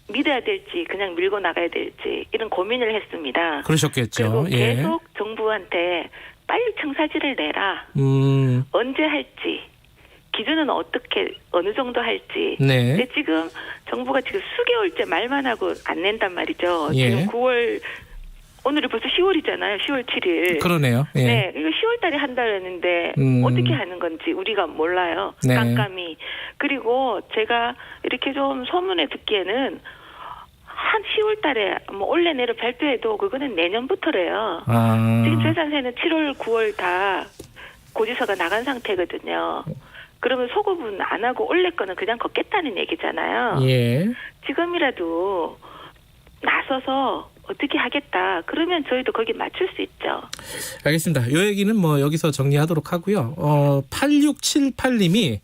믿어야 될지 그냥 밀고 나가야 될지 이런 고민을 했습니다. 그러셨겠죠. 그리고 계속 정부한테 빨리 청사지를 내라. 언제 할지. 기준은 어떻게 어느 정도 할지. 네. 근데 지금 정부가 지금 수개월째 말만 하고 안 낸단 말이죠. 예. 지금 9월 오늘이 벌써 10월이잖아요. 10월 7일. 그러네요. 예. 네, 이거 10월 달에 한다랬는데 어떻게 하는 건지 우리가 몰라요. 네. 깜깜이. 그리고 제가 이렇게 좀 소문에 듣기에는 한 10월 달에 올해 내로 발표해도 그거는 내년부터래요. 지금 재산세는 7월, 9월 다 고지서가 나간 상태거든요. 그러면 소급은 안 하고 올해 거는 그냥 걷겠다는 얘기잖아요. 예. 지금이라도 나서서 어떻게 하겠다. 그러면 저희도 거기 맞출 수 있죠. 알겠습니다. 이 얘기는 여기서 정리하도록 하고요. 8678님이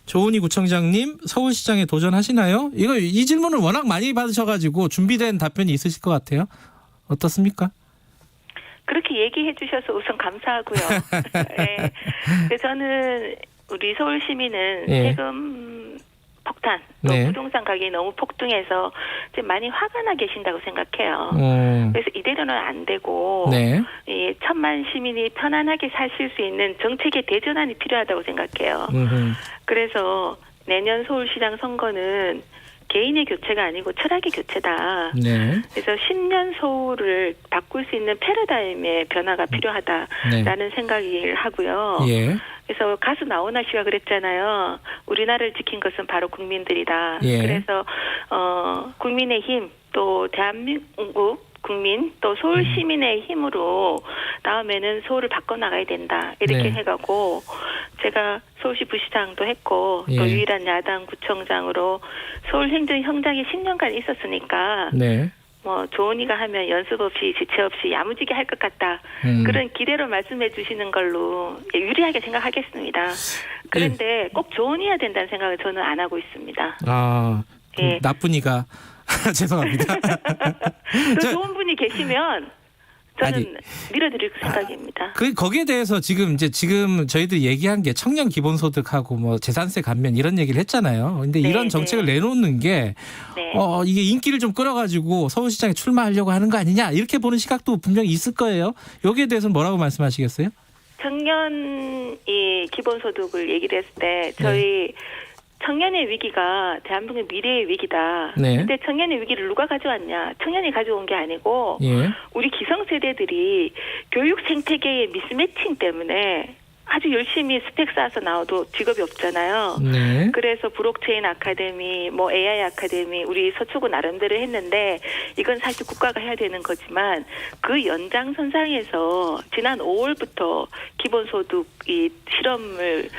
조은희 구청장님 서울시장에 도전하시나요? 이 질문을 워낙 많이 받으셔가지고 준비된 답변이 있으실 것 같아요. 어떻습니까? 그렇게 얘기해 주셔서 우선 감사하고요. 네. 저는 우리 서울 시민은 세금 폭탄, 또 부동산 가격이 너무 폭등해서 지금 많이 화가 나 계신다고 생각해요. 그래서 이대로는 안 되고 이 1,000만 시민이 편안하게 사실 수 있는 정책의 대전환이 필요하다고 생각해요. 그래서 내년 서울시장 선거는 개인의 교체가 아니고 철학의 교체다. 네. 그래서 10년 서울을 바꿀 수 있는 패러다임의 변화가 필요하다라는 생각을 하고요. 예. 그래서 가수 나훈아 씨가 그랬잖아요. 우리나라를 지킨 것은 바로 국민들이다. 예. 그래서 국민의힘 또 대한민국 국민 또 서울 시민의 힘으로 다음에는 서울을 바꿔나가야 된다. 이렇게 해가고 제가 서울시 부시장도 했고 또 유일한 야당 구청장으로 서울 행정형장에 10년간 있었으니까 조은이가 하면 연습 없이 지체 없이 야무지게 할 것 같다. 그런 기대로 말씀해 주시는 걸로 유리하게 생각하겠습니다. 그런데 꼭 조은이어야 된다는 생각을 저는 안 하고 있습니다. 나쁜이가 죄송합니다. 더 좋은 분이 계시면 저는 밀어드릴 생각입니다. 거기에 대해서 지금 저희들이 얘기한 게 청년 기본소득하고 뭐 재산세 감면 이런 얘기를 했잖아요. 근데 이런 정책을 내놓는 게 이게 인기를 좀 끌어가지고 서울시장에 출마하려고 하는 거 아니냐 이렇게 보는 시각도 분명히 있을 거예요. 여기에 대해서는 뭐라고 말씀하시겠어요? 청년이 기본소득을 얘기를 했을 때 저희 청년의 위기가 대한민국의 미래의 위기다. 근데 청년의 위기를 누가 가져왔냐? 청년이 가져온 게 아니고 우리 기성세대들이 교육 생태계의 미스매칭 때문에 아주 열심히 스펙 쌓아서 나와도 직업이 없잖아요. 그래서 블록체인 아카데미, 뭐 AI 아카데미 우리 서초구 나름대로 했는데 이건 사실 국가가 해야 되는 거지만 그 연장선상에서 지난 5월부터 기본소득 이 실험을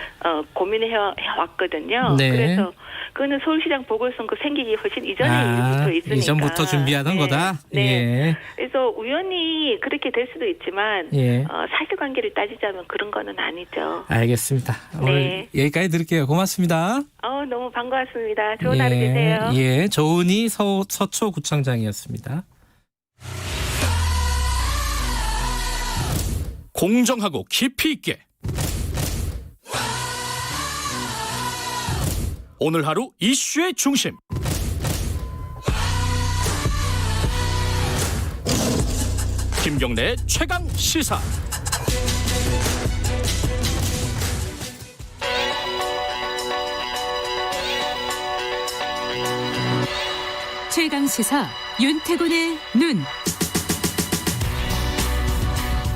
고민해 왔거든요. 그래서 그거는 서울시장 보궐선거 생기기 훨씬 이전에 일부터 있으니까. 이전부터 준비하던 거다? 그래서 우연히 그렇게 될 수도 있지만 사실관계를 따지자면 그런 거는 아니죠. 알겠습니다. 오늘 여기까지 드릴게요. 고맙습니다. 너무 반가웠습니다. 좋은 하루 되세요. 조은희 서초구청장이었습니다. 공정하고 깊이 있게 오늘 하루 이슈의 중심 김경래의 최강 시사. 최강 시사 윤태곤의 눈.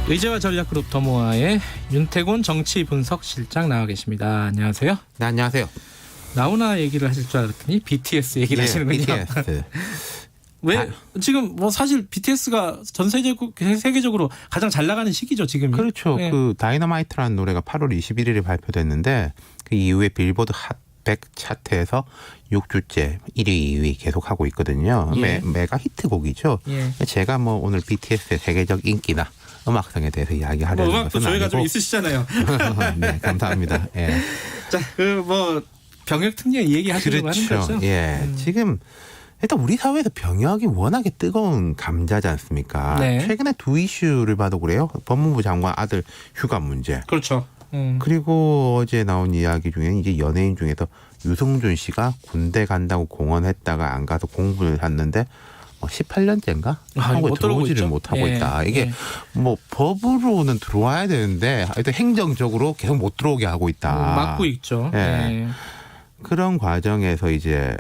의제와 전략그룹 더모아의 윤태곤 정치분석실장 나와 계십니다. 안녕하세요. 네, 안녕하세요. 나훈아 얘기를 하실 줄 알았더니 BTS 얘기를 하시는군요. BTS. 왜 지금 뭐 사실 BTS가 전 세계적으로 가장 잘 나가는 시기죠, 지금. 그렇죠. 그 다이너마이트라는 노래가 8월 21일에 발표됐는데 그 이후에 빌보드 핫 100 차트에서 6주째 1위, 2위 계속하고 있거든요. 메가 히트곡이죠. 제가 뭐 오늘 BTS의 세계적 인기나 음악성에 대해서 이야기하려는 것은 음악도 저희가 좀 있으시잖아요. 네, 감사합니다. 자, 뭐 병역 특례 얘기하시려고 하는 거죠? 지금 일단 우리 사회에서 병역이 워낙에 뜨거운 감자지 않습니까? 최근에 두 이슈를 봐도 그래요. 법무부 장관 아들 휴가 문제. 그렇죠. 그리고 어제 나온 이야기 중에는 이제 연예인 중에서 유승준 씨가 군대 간다고 공언했다가 안 가서 공부를 했는데 18년째인가? 한국에 들어오지를 못하고 있다. 이게 뭐 법으로는 들어와야 되는데 하여튼 행정적으로 계속 못 들어오게 하고 있다. 막고 있죠. 그런 과정에서 이제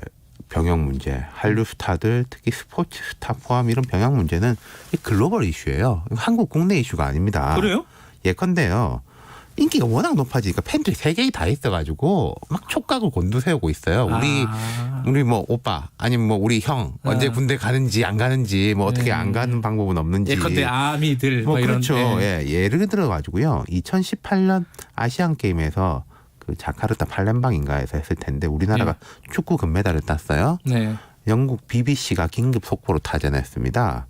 병역 문제, 한류 스타들 특히 스포츠 스타 포함 이런 병역 문제는 글로벌 이슈예요. 한국 국내 이슈가 아닙니다. 그래요? 예컨대요. 인기가 워낙 높아지니까 팬들이 세계에 다 있어가지고 막 촉각을 곤두세우고 있어요. 우리 뭐 오빠 아니면 뭐 우리 형 언제 군대 가는지 안 가는지 뭐 어떻게 안 가는 방법은 없는지. 예컨대 아미들 뭐 이런. 그렇죠. 예를 들어가지고요. 2018년 아시안 게임에서 그 자카르타 팔렘방인가에서 했을 텐데 우리나라가 축구 금메달을 땄어요. 영국 BBC가 긴급 속보로 타전했습니다.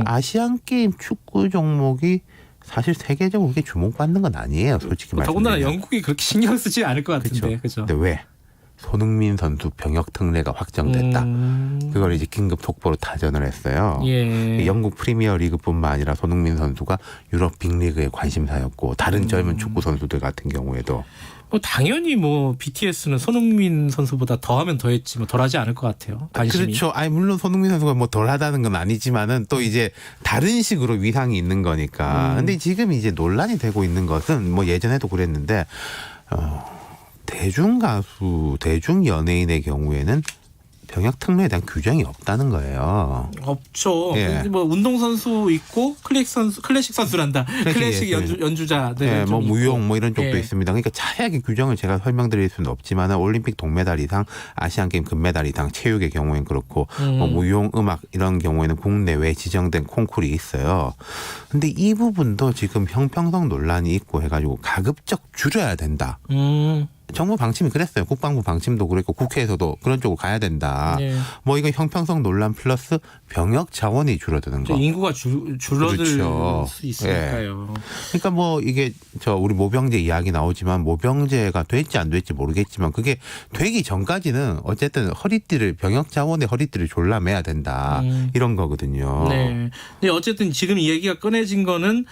아시안 게임 축구 종목이 사실 세계적으로 그렇게 주목받는 건 아니에요. 솔직히 말씀드리면. 더군다나 영국이 그렇게 신경 쓰지 않을 것 같은데. 그렇죠. 근데 왜? 손흥민 선수 병역 특례가 확정됐다. 그걸 이제 긴급 속보로 타전을 했어요. 영국 프리미어 리그뿐만 아니라 손흥민 선수가 유럽 빅리그의 관심사였고 다른 젊은 축구 선수들 같은 경우에도 당연히 뭐 BTS는 손흥민 선수보다 더하면 더했지 뭐 덜하지 않을 것 같아요. 관심이. 그렇죠. 물론 손흥민 선수가 뭐 덜하다는 건 아니지만은 또 이제 다른 식으로 위상이 있는 거니까. 근데 지금 이제 논란이 되고 있는 것은 뭐 예전에도 그랬는데 대중 가수, 대중 연예인의 경우에는 병역 특례에 대한 규정이 없다는 거예요. 없죠. 뭐 운동선수 있고 클래식 선수란다. 클래식 연주자들. 뭐 무용 뭐 이런 쪽도 있습니다. 그러니까 자세하게 규정을 제가 설명드릴 수는 없지만 올림픽 동메달 이상, 아시안게임 금메달 이상, 체육의 경우에는 그렇고 뭐 무용, 음악 이런 경우에는 국내외 지정된 콩쿨이 있어요. 근데 이 부분도 지금 형평성 논란이 있고 해가지고 가급적 줄여야 된다. 정부 방침이 그랬어요. 국방부 방침도 그랬고 국회에서도 그런 쪽으로 가야 된다. 네. 뭐 이거 형평성 논란 플러스 병역 자원이 줄어드는 거. 인구가 줄어들 그렇죠. 수 있으니까요. 예. 그러니까 뭐 이게 우리 모병제 이야기 나오지만 모병제가 될지 안 될지 모르겠지만 그게 되기 전까지는 어쨌든 병역 자원의 허리띠를 졸라매야 된다. 이런 거거든요. 네. 근데 어쨌든 지금 이 얘기가 꺼내진 거는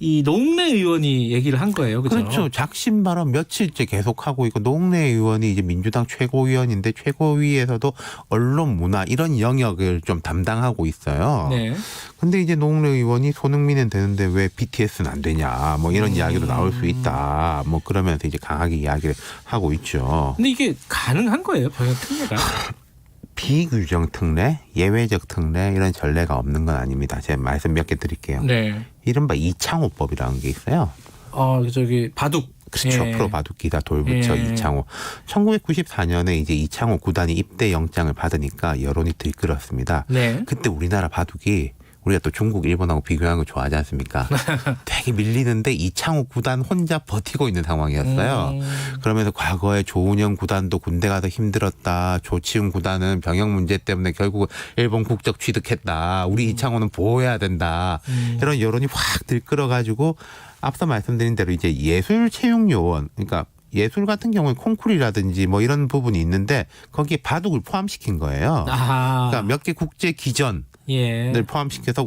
이 노웅래 의원이 얘기를 한 거예요. 그렇죠. 작심 발언 며칠째 계속하고 있고 노웅래 의원이 이제 민주당 최고위원인데 최고위에서도 언론 문화 이런 영역을 좀 담당하고 있어요. 네. 근데 이제 노웅래 의원이 손흥민은 되는데 왜 BTS는 안 되냐 뭐 이런 이야기도 나올 수 있다. 뭐 그러면서 이제 강하게 이야기를 하고 있죠. 근데 이게 가능한 거예요? 병역 특례가? 비규정 특례, 예외적 특례 이런 전례가 없는 건 아닙니다. 제가 말씀 몇 개 드릴게요. 네. 이른바 이창호법이라는 게 있어요. 바둑. 그렇죠. 예. 프로 바둑기사 돌부처 예. 이창호. 1994년에 이제 이창호 구단이 입대 영장을 받으니까 여론이 들끓었습니다. 네. 그때 우리나라 바둑이 우리가 또 중국, 일본하고 비교하는 거 좋아하지 않습니까? 되게 밀리는데 이창호 구단 혼자 버티고 있는 상황이었어요. 그러면서 과거에 조은영 구단도 군대 가서 힘들었다. 조치훈 구단은 병역 문제 때문에 결국 일본 국적 취득했다. 우리 이창호는 보호해야 된다. 이런 여론이 확 들끓어가지고 앞서 말씀드린 대로 이제 예술 채용 요원, 그러니까 예술 같은 경우는 콩쿠르라든지 뭐 이런 부분이 있는데 거기에 바둑을 포함시킨 거예요. 그러니까 몇 개 국제 기전 를 포함시켜서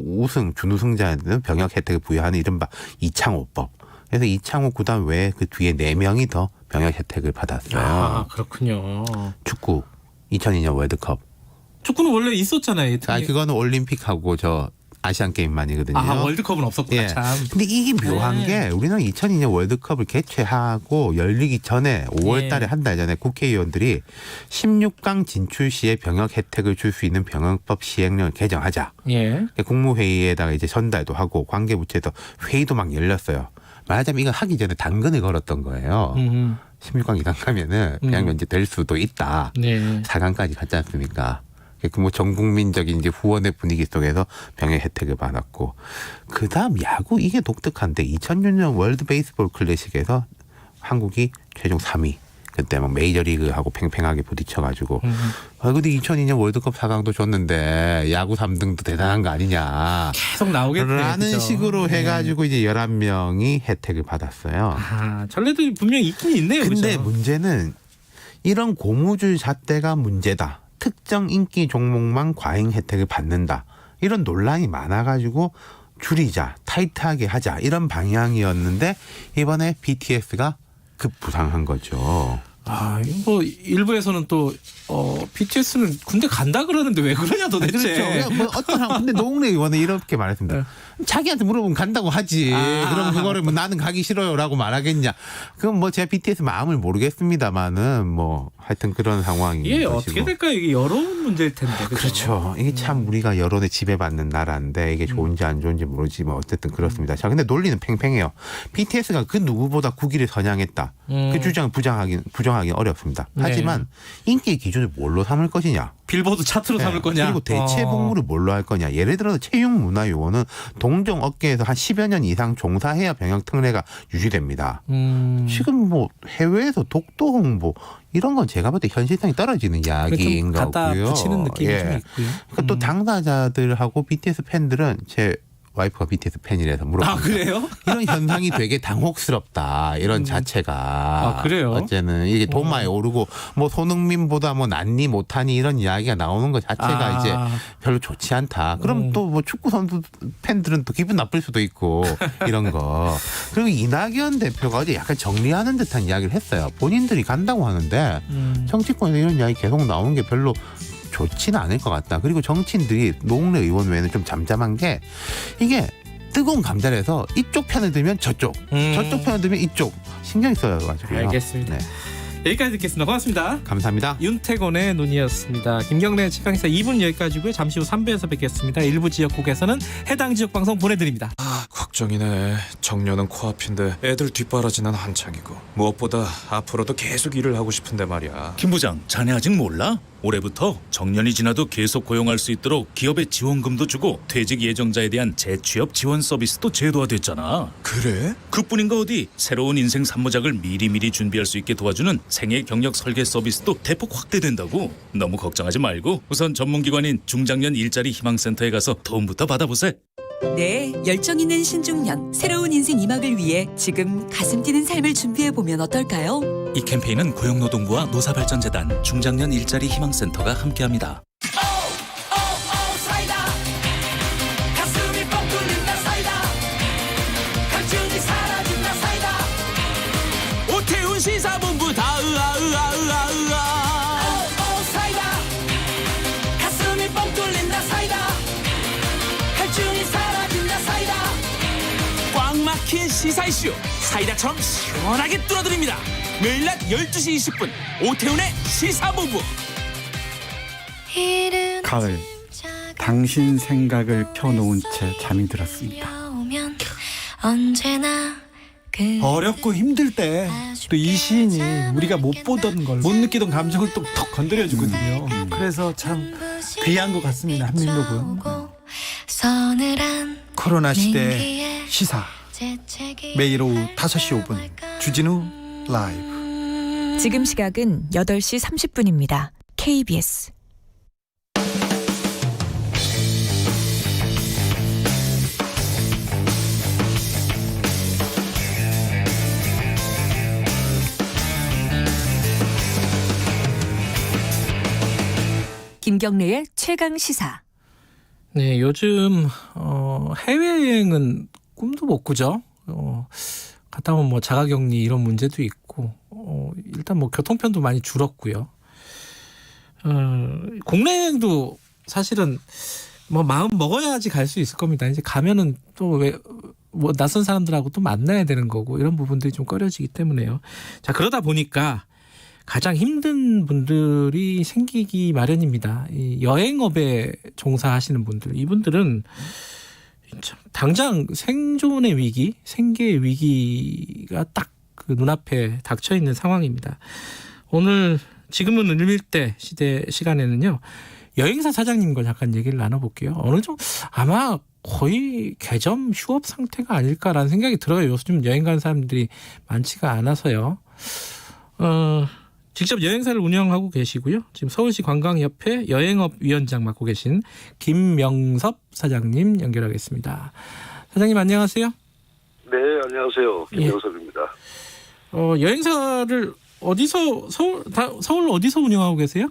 준우승자는 병역 혜택을 부여하는 이른바 이창호법. 그래서 이창호 구단 외에 그 뒤에 4명이 더 병역 혜택을 받았어요. 아, 그렇군요. 축구 2002년 월드컵. 축구는 원래 있었잖아요. 그거는 올림픽하고 아시안게임만이거든요. 월드컵은 없었구나. 예. 참. 근데 이게 묘한 게 우리는 2002년 월드컵을 개최하고 열리기 전에 5월 달에 한 달 전에 국회의원들이 16강 진출 시에 병역 혜택을 줄 수 있는 병역법 시행령을 개정하자. 예. 국무회의에다가 이제 전달도 하고 관계부처에서 회의도 막 열렸어요. 말하자면 이거 하기 전에 당근을 걸었던 거예요. 16강 이상 가면은 병역 면제 될 수도 있다. 네. 4강까지 갔지 않습니까? 뭐 전국민적인 이제 후원의 분위기 속에서 병역 혜택을 받았고, 그 다음 야구 이게 독특한데 2006년 월드 베이스볼 클래식에서 한국이 최종 3위. 그때 막 메이저리그하고 팽팽하게 부딪혀가지고 근데 2002년 월드컵 4강도 줬는데 야구 3등도 대단한 거 아니냐 계속 나오겠네요. 라는 그죠? 식으로 해가지고 이제 11명이 혜택을 받았어요. 전례들이 분명히 있긴 있네요. 근데 그죠? 문제는 이런 고무줄 잣대가 문제다. 특정 인기 종목만 과잉 혜택을 받는다. 이런 논란이 많아가지고 줄이자, 타이트하게 하자 이런 방향이었는데 이번에 BTS가 급부상한 거죠. 뭐 일부에서는 또 BTS는 군대 간다 그러는데 왜 그러냐 도대체. 그렇죠. 뭐 근데 노웅래 의원은 이렇게 말했습니다. 자기한테 물어보면 간다고 하지. 그럼 그거를 뭐 나는 가기 싫어요라고 말하겠냐. 그건 뭐 제가 BTS 마음을 모르겠습니다만은 뭐 하여튼 그런 상황인 이게 것이고. 어떻게 될까요? 이게 여론 문제일 텐데. 그렇죠. 이게 참 우리가 여론에 지배받는 나라인데 이게 좋은지 안 좋은지 모르지만 어쨌든 그렇습니다. 자, 근데 논리는 팽팽해요. BTS가 그 누구보다 국위를 선양했다. 그 주장을 부정하기 어렵습니다. 하지만 인기 기준을 뭘로 삼을 것이냐. 빌보드 차트로 삼을 거냐. 그리고 대체 복무를 뭘로 할 거냐. 예를 들어서 체육문화요원은 동종 업계에서 한 10여 년 이상 종사해야 병역 특례가 유지됩니다. 지금 뭐 해외에서 독도 홍보 이런 건 제가 볼 때 현실성이 떨어지는 이야기인 것 같고요. 갖다 붙이는 느낌이 좀 있고요. 그러니까 또 당사자들하고 BTS 팬들은 제 와이프가 BTS 팬이라서 물어봅니다. 그래요? 이런 현상이 되게 당혹스럽다. 이런 자체가. 그래요? 어쨌든 이게 도마에 오르고 뭐 손흥민보다 뭐 낫니 못하니 이런 이야기가 나오는 것 자체가 이제 별로 좋지 않다. 그럼 또 뭐 축구 선수 팬들은 또 기분 나쁠 수도 있고 이런 거. 그리고 이낙연 대표가 어제 약간 정리하는 듯한 이야기를 했어요. 본인들이 간다고 하는데 정치권에서 이런 이야기 계속 나오는 게 별로 좋지는 않을 것 같다. 그리고 정치인들이 노웅래 의원 외에는 좀 잠잠한 게 이게 뜨거운 감자라서 이쪽 편을 들면 저쪽, 저쪽 편을 들면 이쪽 신경이 써가지고요. 알겠습니다. 네. 여기까지 듣겠습니다. 고맙습니다. 감사합니다. 윤태곤의 눈이었습니다. 김경래 최강시사 2분 여기까지고요. 잠시 후 3부에서 뵙겠습니다. 일부 지역국에서는 해당 지역 방송 보내드립니다. 걱정이네. 정년은 코앞인데 애들 뒷바라지는 한창이고 무엇보다 앞으로도 계속 일을 하고 싶은데 말이야. 김 부장, 자네 아직 몰라? 올해부터 정년이 지나도 계속 고용할 수 있도록 기업에 지원금도 주고 퇴직 예정자에 대한 재취업 지원 서비스도 제도화됐잖아. 그래? 그뿐인가 어디. 새로운 인생 산모작을 미리미리 준비할 수 있게 도와주는 생애 경력 설계 서비스도 대폭 확대된다고. 너무 걱정하지 말고 우선 전문기관인 중장년 일자리 희망센터에 가서 도움부터 받아보세. 네, 열정 있는 신중년, 새로운 인생 2막을 위해 지금 가슴 뛰는 삶을 준비해보면 어떨까요? 이 캠페인은 고용노동부와 노사발전재단, 중장년 일자리 희망센터가 함께합니다. 사이다. 가슴이 뻥 뚫린다 사이다. 갈증이 사라진다 사이다. 오태훈 시사본부 다 사이다. 가슴이 뻥 뚫린다 사이다. 갈증이 사라진다 사이다. 꽉 막힌 시사 이슈 사이다처럼 시원하게 뚫어드립니다. 매일 낮 12시 20분 오태훈의 시사본부. 가을, 당신 생각을 펴놓은 채 잠이 들었습니다. 어렵고 힘들 때 또 이 시인이 우리가 못 보던 걸, 못 느끼던 감정을 또 톡 건드려주거든요. 그래서 참 귀한 것 같습니다. 한민록은. 코로나 시대 시사 매일 오후 5시 5분 주진우 라이브. 지금 시각은 8시 30분입니다. KBS. 김경래의 최강 시사. 네, 요즘 해외여행은 꿈도 못 꾸죠. 갔다 오면 뭐 자가격리 이런 문제도 있고, 일단 뭐 교통편도 많이 줄었고요. 국내 여행도 사실은 뭐 마음 먹어야지 갈 수 있을 겁니다. 이제 가면은 또 왜 뭐 낯선 사람들하고 또 만나야 되는 거고 이런 부분들이 좀 꺼려지기 때문에요. 자, 그러다 보니까 가장 힘든 분들이 생기기 마련입니다. 이 여행업에 종사하시는 분들, 이분들은 당장 생존의 위기, 생계의 위기가 딱 그 눈앞에 닥쳐 있는 상황입니다. 오늘 지금은 을밀대 시간에는요, 여행사 사장님과 잠깐 얘기를 나눠볼게요. 어느 정도 아마 거의 개점 휴업 상태가 아닐까라는 생각이 들어요. 요즘 여행 가는 사람들이 많지가 않아서요. 직접 여행사를 운영하고 계시고요. 지금 서울시 관광협회 여행업위원장 맡고 계신 김명섭 사장님 연결하겠습니다. 사장님 안녕하세요. 네, 안녕하세요. 김명섭입니다. 여행사를 어디서 서울 어디서 운영하고 계세요?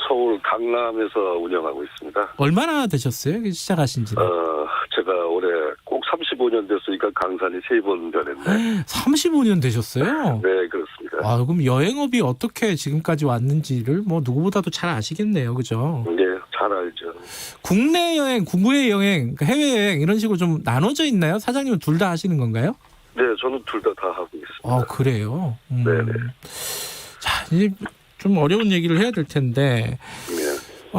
서울 강남에서 운영하고 있습니다. 얼마나 되셨어요? 시작하신 지? 제가 올해 꼭 35년 됐으니까 강산이 3번 변했네. 35년 되셨어요? 네, 그렇습니다. 아, 그럼 여행업이 어떻게 지금까지 왔는지를 뭐 누구보다도 잘 아시겠네요. 그죠? 네, 잘 알죠. 국내 여행, 국외 여행, 해외여행 이런 식으로 좀 나눠져 있나요? 사장님은 둘 다 하시는 건가요? 네, 저는 둘 다 하고 있습니다. 그래요? 네네. 자, 이제 좀 어려운 얘기를 해야 될 텐데,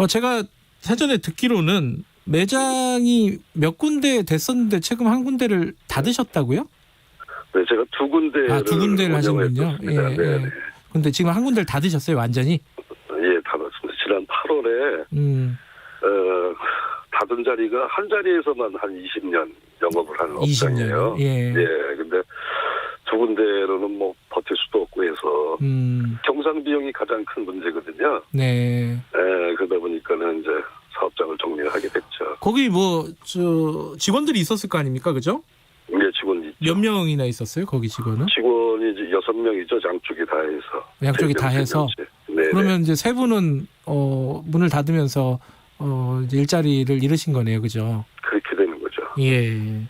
제가 사전에 듣기로는 매장이 몇 군데 됐었는데 최근 한 군데를 닫으셨다고요? 네, 제가 두 군데를 하시군요. 예. 근데 지금 한 군데를 닫으셨어요, 완전히? 예, 닫았습니다. 지난 8월에 닫은 자리가 한 자리에서만 한 20년 영업을 하는 업장이에요. 예. 근데 두 군데로는 뭐 버틸 수도 없고 해서 경상 비용이 가장 큰 문제거든요. 네. 그러다 보니까는 이제 사업장을 정리를 하게 됐죠. 거기 뭐 직원들이 있었을 거 아닙니까, 그죠? 네, 직원이 있죠. 몇 명이나 있었어요, 거기 직원은? 직원이 이제 6명이죠, 양쪽이 다 해서. 양쪽이 다 해서. 네. 그러면 이제 세 분은 문을 닫으면서 이제 일자리를 잃으신 거네요, 그죠? 그렇게 되는 거죠. 예.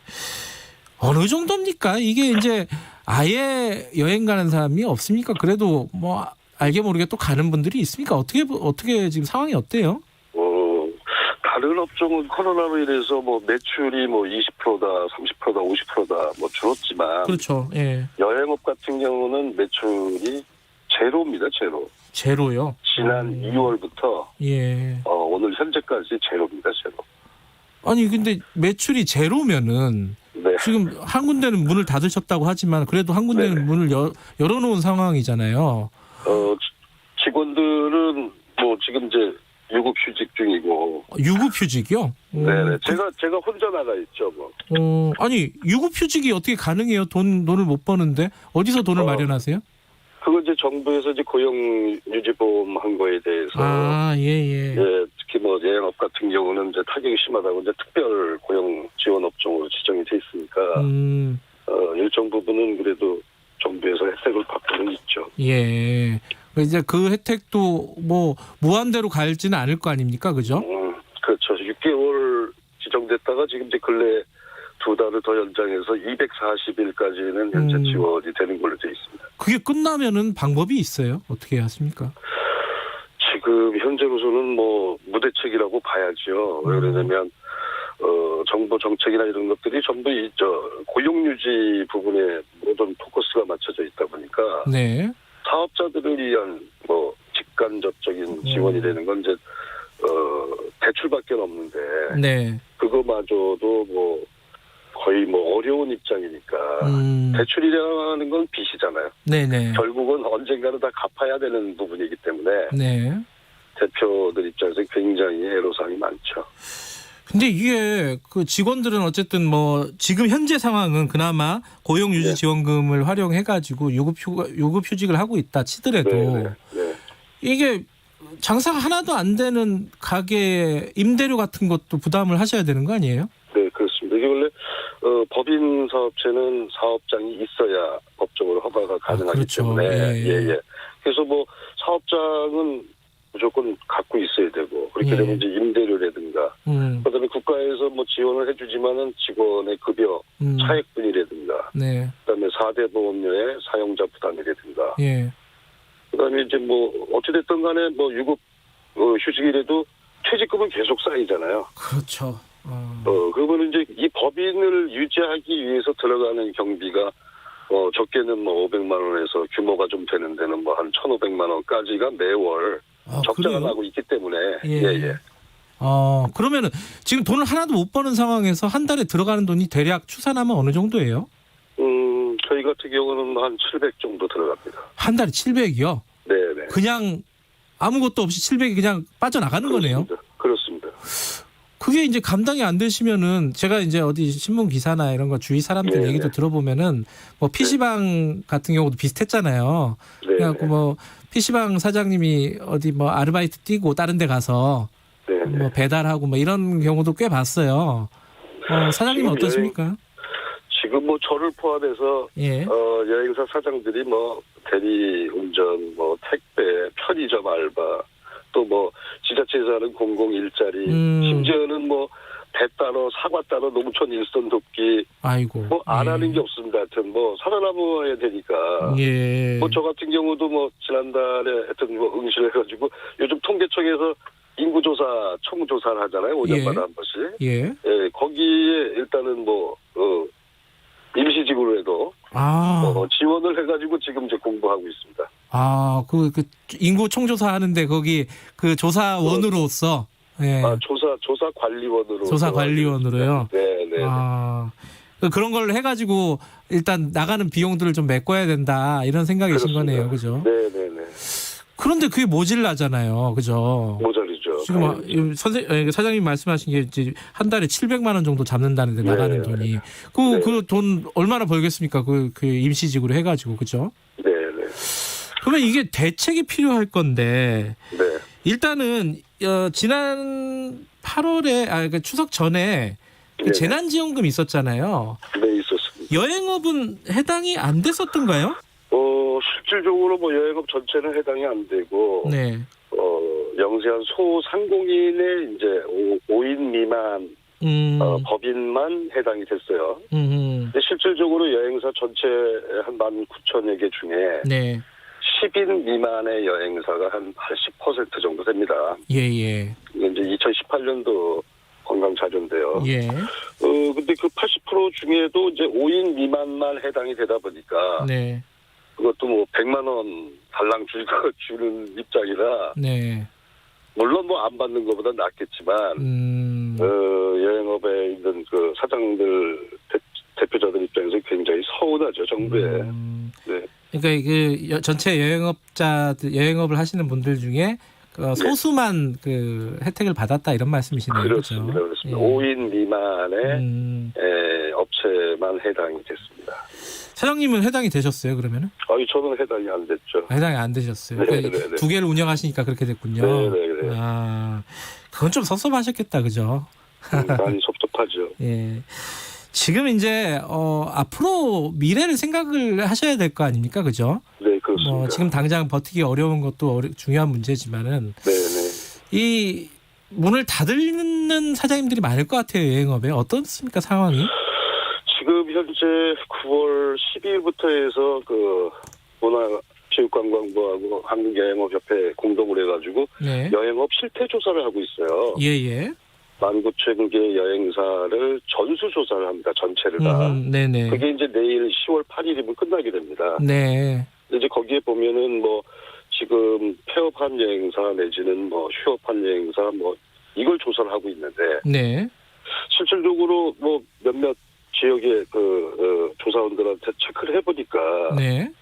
어느 정도입니까? 이게 이제 아예 여행 가는 사람이 없습니까? 그래도 뭐 알게 모르게 또 가는 분들이 있습니까? 어떻게 지금 상황이 어때요? 다른 업종은 코로나로 인해서 뭐 매출이 뭐 20%다, 30%다, 50%다 뭐 줄었지만, 그렇죠. 예. 여행업 같은 경우는 매출이 제로입니다, 제로. 제로요? 지난 2월부터 예. 오늘 현재까지 제로입니다, 제로. 아니 근데 매출이 제로면은 네. 지금 한 군데는 문을 닫으셨다고 하지만 그래도 한 군데는 문을 열어놓은 상황이잖아요. 직원들은 뭐 지금 이제 유급휴직 중이고. 유급휴직이요? 네네. 제가 혼자 나가 있죠, 뭐. 아니 유급휴직이 어떻게 가능해요? 돈을 못 버는데 어디서 돈을 마련하세요? 그거 이제 정부에서 이제 고용유지보험 한 거에 대해서. 예. 특히 뭐 여행업 같은 경우는 이제 타격이 심하다고 이제 특별 고용 지원 업종으로 지정이 돼 있으니까. 일정 부분은 그래도 정부에서 혜택을 받고는 있죠. 예. 이제 그 혜택도 뭐 무한대로 갈지는 않을 거 아닙니까, 그죠? 그렇죠. 6개월 지정됐다가 지금 이제 근래 2달을 더 연장해서 240일까지는 현재 지원이 되는 걸로 되어 있습니다. 그게 끝나면은 방법이 있어요? 어떻게 하십니까? 지금 현재로서는 뭐 무대책이라고 봐야죠. 왜 그러냐면 정부 정책이나 이런 것들이 전부 고용유지 부분에 모든 포커스가 맞춰져 있다 보니까. 네. 사업자들을 위한 뭐 직간접적인 지원이 되는 건 이제 대출밖에 없는데. 네. 그거마저도 뭐 거의 뭐 어려운 입장이니까. 대출이라는 건 빚이잖아요. 네네. 결국은 언젠가는 다 갚아야 되는 부분이기 때문에. 네. 대표들 입장에서 굉장히 애로사항이 많죠. 근데 이게 그 직원들은 어쨌든 뭐 지금 현재 상황은 그나마 고용유지지원금을 활용해가지고 유급휴직을 하고 있다 치더라도 이게 장사가 하나도 안 되는 가게 임대료 같은 것도 부담을 하셔야 되는 거 아니에요? 네, 그렇습니다. 이게 원래 법인 사업체는 사업장이 있어야 법적으로 허가가 가능하기 그렇죠. 때문에 예. 그래서 뭐 사업장은 무조건 갖고 있어야 되고 그렇게 되면 이제 임대료라든가 그다음에 국가에서 뭐 지원을 해주지만은 직원의 급여 차액분이라든가 그다음에 4대 보험료의 사용자 부담이라든가 그다음에 이제 뭐 어찌됐든 간에 뭐 유급 휴직이라도 퇴직금은 계속 쌓이잖아요. 그렇죠. 그러면 이제 이 법인을 유지하기 위해서 들어가는 경비가 적게는 뭐 500만 원에서 규모가 좀 되는 데는 뭐 한 1,500만 원까지가 매월 적자가 나고 있기 때문에. 그러면은 지금 돈을 하나도 못 버는 상황에서 한 달에 들어가는 돈이 대략 추산하면 어느 정도예요? 저희 같은 경우는 한 700 정도 들어갑니다. 한 달에 700이요? 네네. 그냥 아무것도 없이 700이 그냥 빠져나가는 거네요? 그렇습니다. 그게 이제 감당이 안 되시면은 제가 이제 어디 신문 기사나 이런 거 주위 사람들 얘기도 들어보면은 뭐 PC방 같은 경우도 비슷했잖아요. 그래갖고 뭐 PC방 사장님이 어디 뭐 아르바이트 뛰고 다른 데 가서 뭐 배달하고 뭐 이런 경우도 꽤 봤어요. 사장님은 어떠십니까? 지금 뭐 저를 포함해서 여행사 사장들이 뭐 대리운전, 뭐 택배, 편의점 알바 또 뭐 지자체에서 하는 공공 일자리 심지어는 뭐 배 따로 사과 따로 농촌 일손 돕기 뭐 안 하는 게 없습니다. 하여튼 뭐 살아남아야 되니까 뭐 저 같은 경우도 뭐 지난달에 하여튼 뭐 응시를 해가지고 요즘 통계청에서 인구조사 총조사를 하잖아요. 5년마다 한 번씩. 거기에 일단은 뭐 임시직으로 해도 지원을 해가지고 지금 이제 공부하고 있습니다. 그 인구 총조사 하는데 거기 그 조사원으로서 조사 관리원으로. 조사 관리원으로요? 네네. 그런 걸 해가지고 일단 나가는 비용들을 좀 메꿔야 된다 이런 생각이신 거네요, 그죠? 네네네. 그런데 그게 모질라잖아요, 그죠? 모자리죠. 지금 사장님 말씀하신 게 이제 한 달에 700만 원 정도 잡는다는데 나가는 돈이 그 돈 얼마나 벌겠습니까? 그 임시직으로 해가지고, 그죠? 네네. 그러면 이게 대책이 필요할 건데 일단은 지난 8월에 그러니까 추석 전에 그 재난지원금 있었잖아요. 네, 있었습니다. 여행업은 해당이 안 됐었던가요? 실질적으로 뭐 여행업 전체는 해당이 안 되고 영세한 소상공인의 이제 5인 미만 법인만 해당이 됐어요. 근데 실질적으로 여행사 전체 한 19,000여 개 중에 10인 미만의 여행사가 한 80% 정도 됩니다. 이게 이제 2018년도 관광 자료인데요. 근데 그 80% 중에도 이제 5인 미만만 해당이 되다 보니까 그것도 뭐 100만 원 달랑 주는 입장이라 물론 뭐 안 받는 것보다 낫겠지만 여행업에 있는 그 사장들 정부에. 네. 그러니까 그 전체 여행업을 하시는 분들 중에 소수만 그 혜택을 받았다 이런 말씀이시네요. 그렇습니다. 그렇죠? 그렇습니다. 5인 미만의 업체만 해당이 됐습니다. 사장님은 해당이 되셨어요, 그러면은? 저는 해당이 안 됐죠. 해당이 안 되셨어요. 그러니까 두 개를 운영하시니까 그렇게 됐군요. 네네네. 아, 그건 좀 섭섭하셨겠다, 그죠? 많이 섭섭하죠. 예. 지금 이제 앞으로 미래를 생각을 하셔야 될 거 아닙니까, 그죠? 네, 그렇습니다. 지금 당장 버티기 어려운 것도 중요한 문제지만은 이 문을 닫는 사장님들이 많을 것 같아요, 여행업에. 어떻습니까, 상황이? 지금 현재 9월 12일부터 해서 그 문화체육관광부하고 한국여행업협회 공동으로 해가지고 여행업 실태 조사를 하고 있어요. 예예. 19,000개 여행사를 전수 조사를 합니다. 전체를 다. 네네. 그게 이제 내일 10월 8일이면 끝나게 됩니다. 네. 이제 거기에 보면은 지금 폐업한 여행사 내지는 휴업한 여행사 이걸 조사를 하고 있는데. 네. 실질적으로 몇몇 지역의 조사원들한테 체크를 해보니까. 네.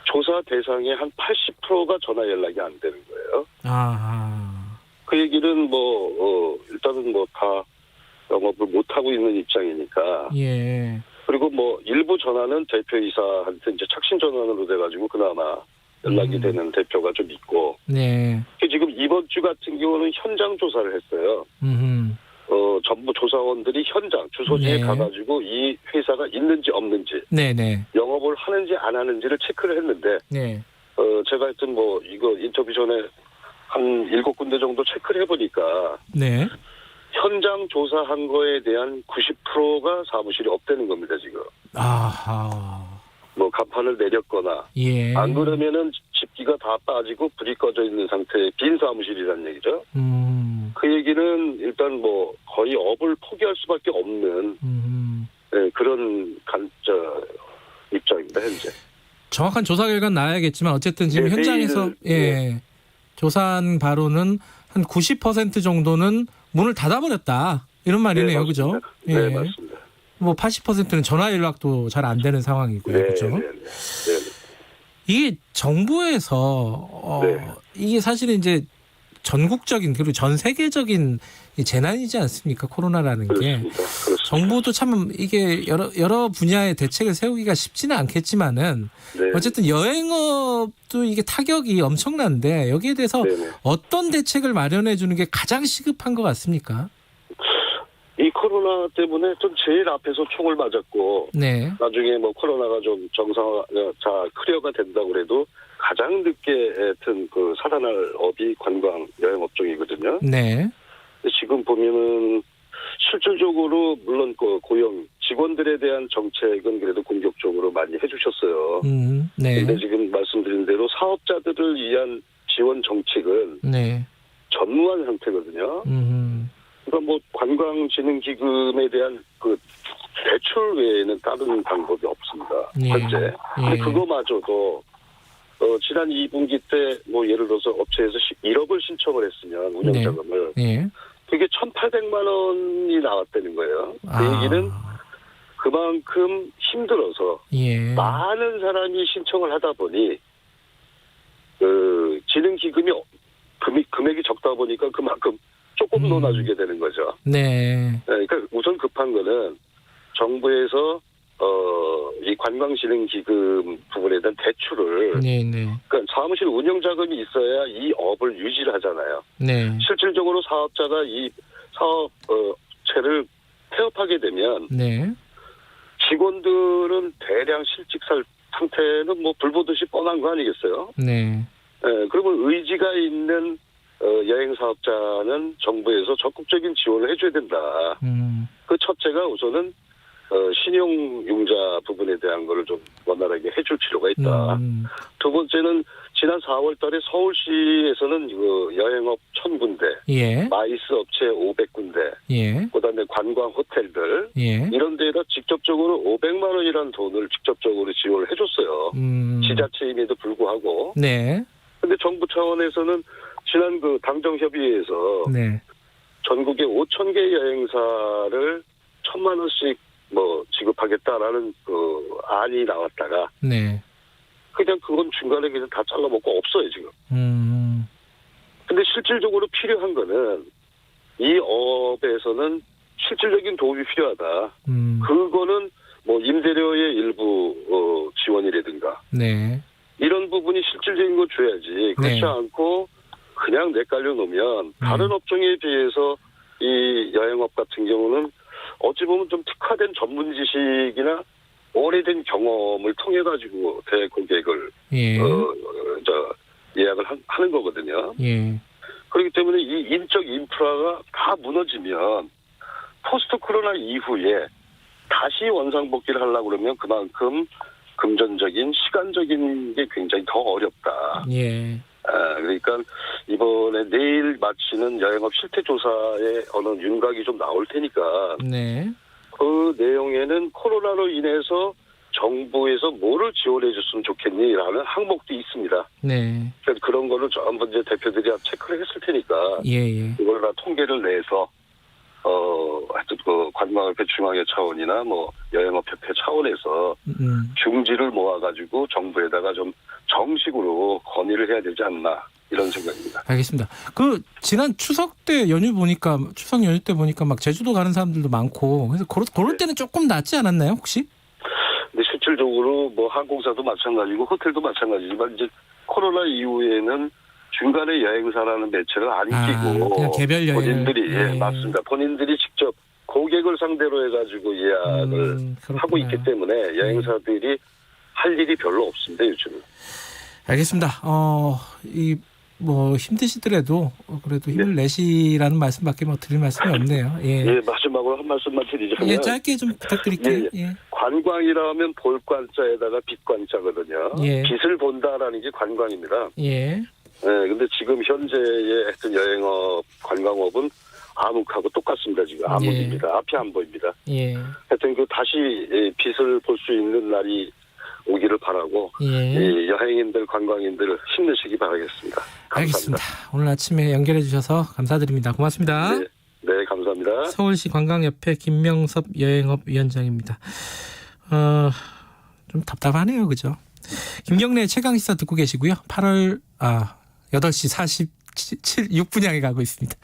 조사 대상의 한 80%가 전화 연락이 안 되는 거예요. 그 얘기는 일단은 다 영업을 못 하고 있는 입장이니까. 예. 그리고 일부 전화는 대표이사한테 이제 착신 전환으로 돼가지고 그나마 연락이 되는 대표가 좀 있고. 네. 지금 이번 주 같은 경우는 현장 조사를 했어요. 전부 조사원들이 현장 주소지에 가가지고 이 회사가 있는지 없는지, 네네. 영업을 하는지 안 하는지를 체크를 했는데. 네. 제가 하여튼 이거 인터뷰 전에 한 7군데 정도 체크를 해보니까. 네. 현장 조사한 거에 대한 90%가 사무실이 없다는 겁니다, 지금. 아하. 간판을 내렸거나. 예. 안 그러면은 집기가 다 빠지고 불이 꺼져 있는 상태의 빈 사무실이라는 얘기죠. 그 얘기는 일단 거의 업을 포기할 수밖에 없는 그런 입장입니다, 현재. 정확한 조사 결과는 나야겠지만 어쨌든 지금 현장에서 조사한 바로는 한 90% 정도는 문을 닫아버렸다 이런 말이네요, 그죠? 네, 맞습니다. 80%는 전화 연락도 잘 안 되는 상황이고요, 그렇죠? 이게 정부에서 이게 사실은 이제 전국적인 그리고 전 세계적인 재난이지 않습니까? 코로나라는 게. 그렇습니다. 정부도 참 이게 여러 분야의 대책을 세우기가 쉽지는 않겠지만은 어쨌든 여행업도 이게 타격이 엄청난데 여기에 대해서 어떤 대책을 마련해 주는 게 가장 시급한 것 같습니까? 이 코로나 때문에 좀 제일 앞에서 총을 맞았고 나중에 코로나가 좀 클리어가 된다고 그래도 가장 늦게 하여튼 살아날 업이 관광 여행업종이거든요. 네. 지금 보면은 실질적으로 물론 고용 직원들에 대한 정책은 그래도 공격적으로 많이 해주셨어요. 네. 근데 지금 말씀드린 대로 사업자들을 위한 지원 정책은 전무한 상태거든요. 그러니까 관광진흥기금에 대한 대출 외에는 다른 방법이 없습니다. 현재. 근데 그거마저도 지난 2분기 때 예를 들어서 업체에서 1억을 신청을 했으면 운영자금을 그게 1,800만 원이 나왔다는 거예요. 그 얘기는 그만큼 힘들어서 많은 사람이 신청을 하다 보니 진흥기금이 금액이 적다 보니까 그만큼 조금 논아주게 되는 거죠. 네. 그러니까 우선 급한 거는 정부에서 이 관광진흥기금 부분에 대한 대출을 그러니까 사무실 운영 자금이 있어야 이 업을 유지를 하잖아요. 실질적으로 사업자가 이 사업체를 폐업하게 되면 직원들은 대량 실직살 상태는 불보듯이 뻔한 거 아니겠어요? 그러면 의지가 있는 여행 사업자는 정부에서 적극적인 지원을 해줘야 된다. 그 첫째가 우선은 신용융자 부분에 대한 거를 좀 원활하게 해줄 필요가 있다. 두 번째는 지난 4월 달에 서울시에서는 여행업 1,000군데, 마이스 업체 500군데, 그다음에 관광 호텔들, 이런 데에다 직접적으로 500만 원이라는 돈을 직접적으로 지원을 해줬어요. 지자체임에도 불구하고. 근데 정부 차원에서는 지난 당정협의회에서 전국에 5,000개 여행사를 1,000만 원씩 뭐 지급하겠다라는 그 안이 나왔다가 네. 그냥 그건 중간에 그냥 다 잘라먹고 없어요 지금. 근데 실질적으로 필요한 거는 이 업에서는 실질적인 도움이 필요하다. 그거는 뭐 임대료의 일부 지원이라든가 네. 이런 부분이 실질적인 거 줘야지. 그렇지 네. 않고 그냥 내깔려 놓으면 다른 업종에 비해서 이 여행업 같은 경우는 어찌 보면 좀 특화된 전문 지식이나 오래된 경험을 통해 가지고 대고객을 예. 예약을 하는 거거든요. 예. 그렇기 때문에 이 인적 인프라가 다 무너지면 포스트 코로나 이후에 다시 원상복귀를 하려고 그러면 그만큼 금전적인 시간적인 게 굉장히 더 어렵다. 예. 그러니까 이번에 내일 마치는 여행업 실태조사에 어느 윤곽이 좀 나올 테니까 네. 그 내용에는 코로나로 인해서 정부에서 뭐를 지원해 줬으면 좋겠니라는 항목도 있습니다. 네. 그래서 그런 거를 전부 이제 대표들이 체크를 했을 테니까 예. 그걸 다 통계를 내서 하여튼 그 관광협회 중앙회 차원이나 뭐 여행업협회 차원에서 중지를 모아가지고 정부에다가 좀 정식으로 건의를 해야 되지 않나 이런 생각입니다. 알겠습니다. 그 지난 추석 때 연휴 보니까 추석 연휴 때 보니까 막 제주도 가는 사람들도 많고 그래서 그럴 때는 조금 낫지 않았나요 혹시? 근데 실질적으로 뭐 항공사도 마찬가지고 호텔도 마찬가지지만 이제 코로나 이후에는 중간에 여행사라는 매체를 안 끼고 그냥 개별 여행 본인들이 맞습니다. 본인들이 직접 고객을 상대로 해가지고 예약을 하고 있기 때문에 여행사들이 할 일이 별로 없습니다 요즘은. 알겠습니다. 뭐 힘드시더라도 그래도 힘을 내시라는 말씀밖에 뭐 드릴 말씀이 없네요. 예. 마지막으로 한 말씀만 드리자면 예, 짧게 좀 부탁드릴게요. 예. 관광이라면 볼관자에다가 빛관자거든요. 예. 빛을 본다라는 게 관광입니다. 예. 근데 지금 현재의 하여튼 여행업, 관광업은 암흑하고 똑같습니다. 지금 암흑입니다. 앞이 안 보입니다. 예. 하여튼 그 다시 빛을 볼 수 있는 날이 오기를 바라고 예. 여행인들, 관광인들 힘내시기 바라겠습니다. 감사합니다. 알겠습니다. 오늘 아침에 연결해 주셔서 감사드립니다. 고맙습니다. 네, 감사합니다. 서울시 관광협회 김명섭 여행업위원장입니다. 좀 답답하네요. 그죠? 김경래 최강시사 듣고 계시고요. 8시 46분 향해 가고 있습니다.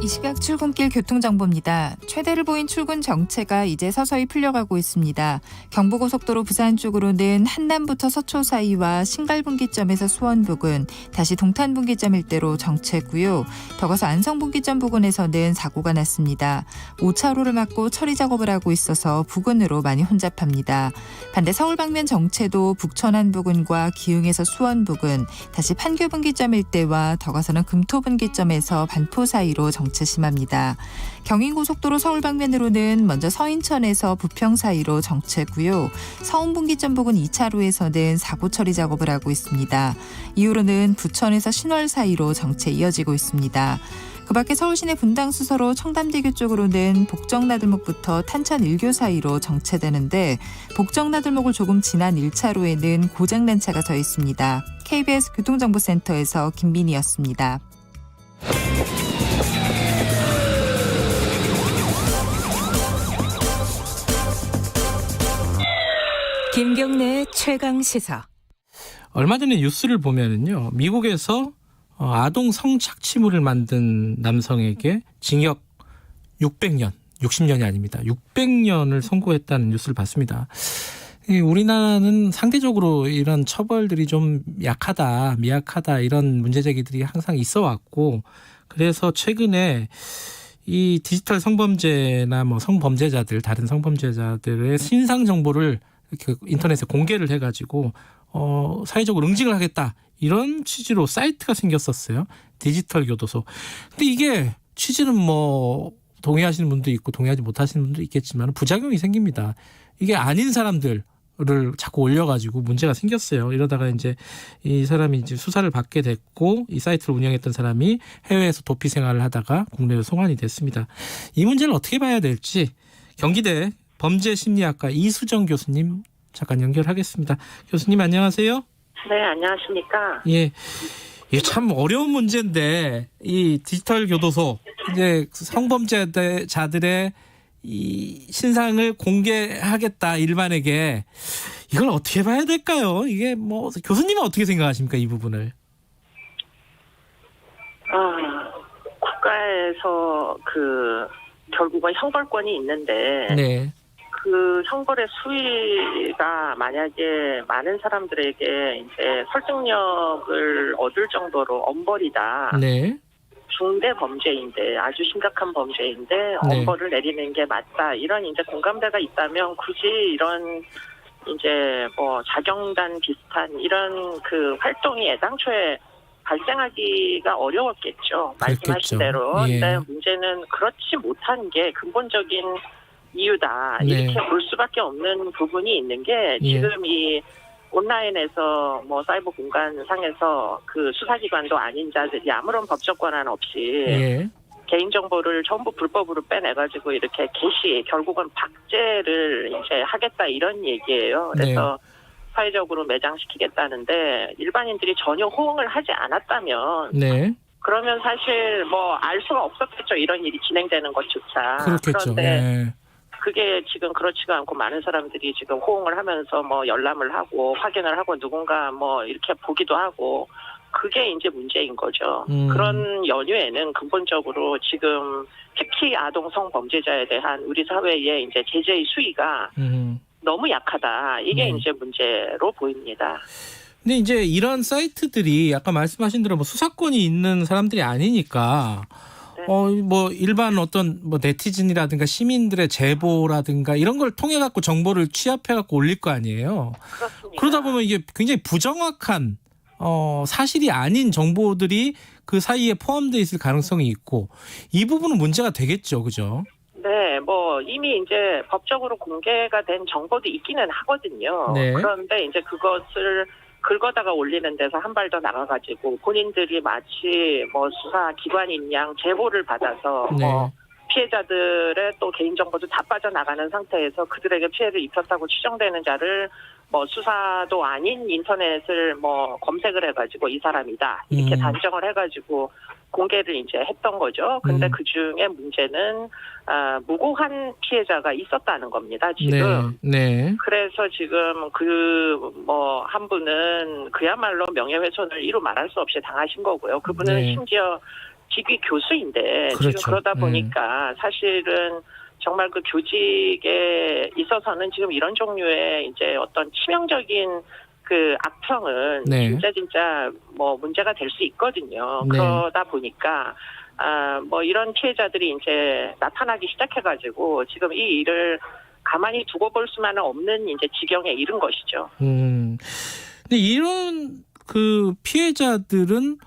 이 시각 출근길 교통정보입니다. 최대를 보인 출근 정체가 이제 서서히 풀려가고 있습니다. 경부고속도로 부산 쪽으로는 한남부터 서초 사이와 신갈분기점에서 수원 부근, 다시 동탄분기점 일대로 정체고요. 더 가서 안성분기점 부근에서는 사고가 났습니다. 5차로를 막고 처리 작업을 하고 있어서 부근으로 많이 혼잡합니다. 반대 서울 방면 정체도 북천안 부근과 기흥에서 수원 부근, 다시 판교분기점 일대와 더 가서는 금토분기점에서 반포 사이로 정체 심합니다. 경인고속도로 서울 방면으로는 먼저 서인천에서 부평 사이로 정체고요. 서운분기점 부근 2차로에서는 사고 처리 작업을 하고 있습니다. 이후로는 부천에서 신월 사이로 정체 이어지고 있습니다. 그 밖에 서울시내 분당수서로 청담대교 쪽으로는 복정나들목부터 탄천 1교 사이로 정체되는데 복정나들목을 조금 지난 1차로에는 고장난 차가 서 있습니다. KBS 교통정보센터에서 김민희였습니다. 김경래 최강 시사. 얼마 전에 뉴스를 보면은요, 미국에서 아동 성착취물을 만든 남성에게 징역 600년, 60년이 아닙니다. 600년을 선고했다는 뉴스를 봤습니다. 우리나라는 상대적으로 이런 처벌들이 좀 약하다, 미약하다 이런 문제 제기들이 항상 있어 왔고, 그래서 최근에 이 디지털 성범죄나 뭐 성범죄자들, 다른 성범죄자들의 신상 정보를 이렇게 인터넷에 공개를 해가지고 사회적으로 응징을 하겠다 이런 취지로 사이트가 생겼었어요. 디지털 교도소. 근데 이게 취지는 뭐 동의하시는 분도 있고 동의하지 못하시는 분도 있겠지만 부작용이 생깁니다. 이게 아닌 사람들을 자꾸 올려가지고 문제가 생겼어요. 이러다가 이제 이 사람이 이제 수사를 받게 됐고 이 사이트를 운영했던 사람이 해외에서 도피 생활을 하다가 국내로 송환이 됐습니다. 이 문제를 어떻게 봐야 될지 경기대 범죄심리학과 이수정 교수님 잠깐 연결하겠습니다. 교수님 안녕하세요. 네, 안녕하십니까. 예, 참 어려운 문제인데 이 디지털 교도소 이제 성범죄자들의 이 신상을 공개하겠다 일반에게 이걸 어떻게 봐야 될까요? 이게 뭐 교수님은 어떻게 생각하십니까 이 부분을? 국가에서 결국은 형벌권이 있는데 네. 그 형벌의 수위가 만약에 많은 사람들에게 이제 설득력을 얻을 정도로 엄벌이다. 네. 중대 범죄인데 아주 심각한 범죄인데 네. 엄벌을 내리는 게 맞다. 이런 이제 공감대가 있다면 굳이 이런 이제 뭐 자경단 비슷한 이런 그 활동이 애당초에 발생하기가 어려웠겠죠. 말씀하신 대로. 예. 근데 문제는 그렇지 못한 게 근본적인 이유다. 네. 이렇게 볼 수밖에 없는 부분이 있는 게 지금 이 온라인에서 뭐 사이버 공간상에서 그 수사기관도 아닌 자들이 아무런 법적 권한 없이 개인정보를 전부 불법으로 빼내가지고 이렇게 게시, 결국은 박제를 이제 하겠다 이런 얘기예요. 그래서 사회적으로 매장시키겠다는데 일반인들이 전혀 호응을 하지 않았다면 그러면 사실 뭐 알 수가 없었겠죠. 이런 일이 진행되는 것조차. 그렇겠죠. 그런데 그게 지금 그렇지가 않고 많은 사람들이 지금 호응을 하면서 뭐 열람을 하고 확인을 하고 누군가 뭐 이렇게 보기도 하고 그게 이제 문제인 거죠. 그런 연유에는 근본적으로 지금 특히 아동 성범죄자에 대한 우리 사회의 이제 제재의 수위가 너무 약하다. 이게 이제 문제로 보입니다. 근데 이제 이런 사이트들이 아까 말씀하신 대로 뭐 수사권이 있는 사람들이 아니니까 뭐 일반 어떤 뭐 네티즌이라든가 시민들의 제보라든가 이런 걸 통해 갖고 정보를 취합해 갖고 올릴 거 아니에요. 그렇습니다. 그러다 보면 이게 굉장히 부정확한 사실이 아닌 정보들이 그 사이에 포함되어 있을 가능성이 있고 이 부분은 문제가 되겠죠. 그죠? 네, 뭐 이미 이제 법적으로 공개가 된 정보도 있기는 하거든요. 네. 그런데 이제 그것을 긁어다가 올리는 데서 한 발 더 나가가지고 본인들이 마치 뭐 수사 기관인 양 제보를 받아서 뭐 피해자들의 또 개인정보도 다 빠져나가는 상태에서 그들에게 피해를 입혔다고 추정되는 자를 뭐 수사도 아닌 인터넷을 뭐 검색을 해가지고 이 사람이다 이렇게 단정을 해가지고 공개를 이제 했던 거죠. 근데 그 중에 문제는 무고한 피해자가 있었다는 겁니다. 지금. 네. 그래서 지금 뭐 한 분은 그야말로 명예훼손을 이루 말할 수 없이 당하신 거고요. 그분은 심지어 직위 교수인데 그렇죠. 지금 그러다 보니까 사실은 정말 그 교직에 있어서는 지금 이런 종류의 이제 어떤 치명적인 그 악평은 진짜 뭐 문제가 될 수 있거든요. 그러다 보니까 뭐 이런 피해자들이 이제 나타나기 시작해가지고 지금 이 일을 가만히 두고 볼 수만은 없는 이제 지경에 이른 것이죠. 근데 이런 그 피해자들은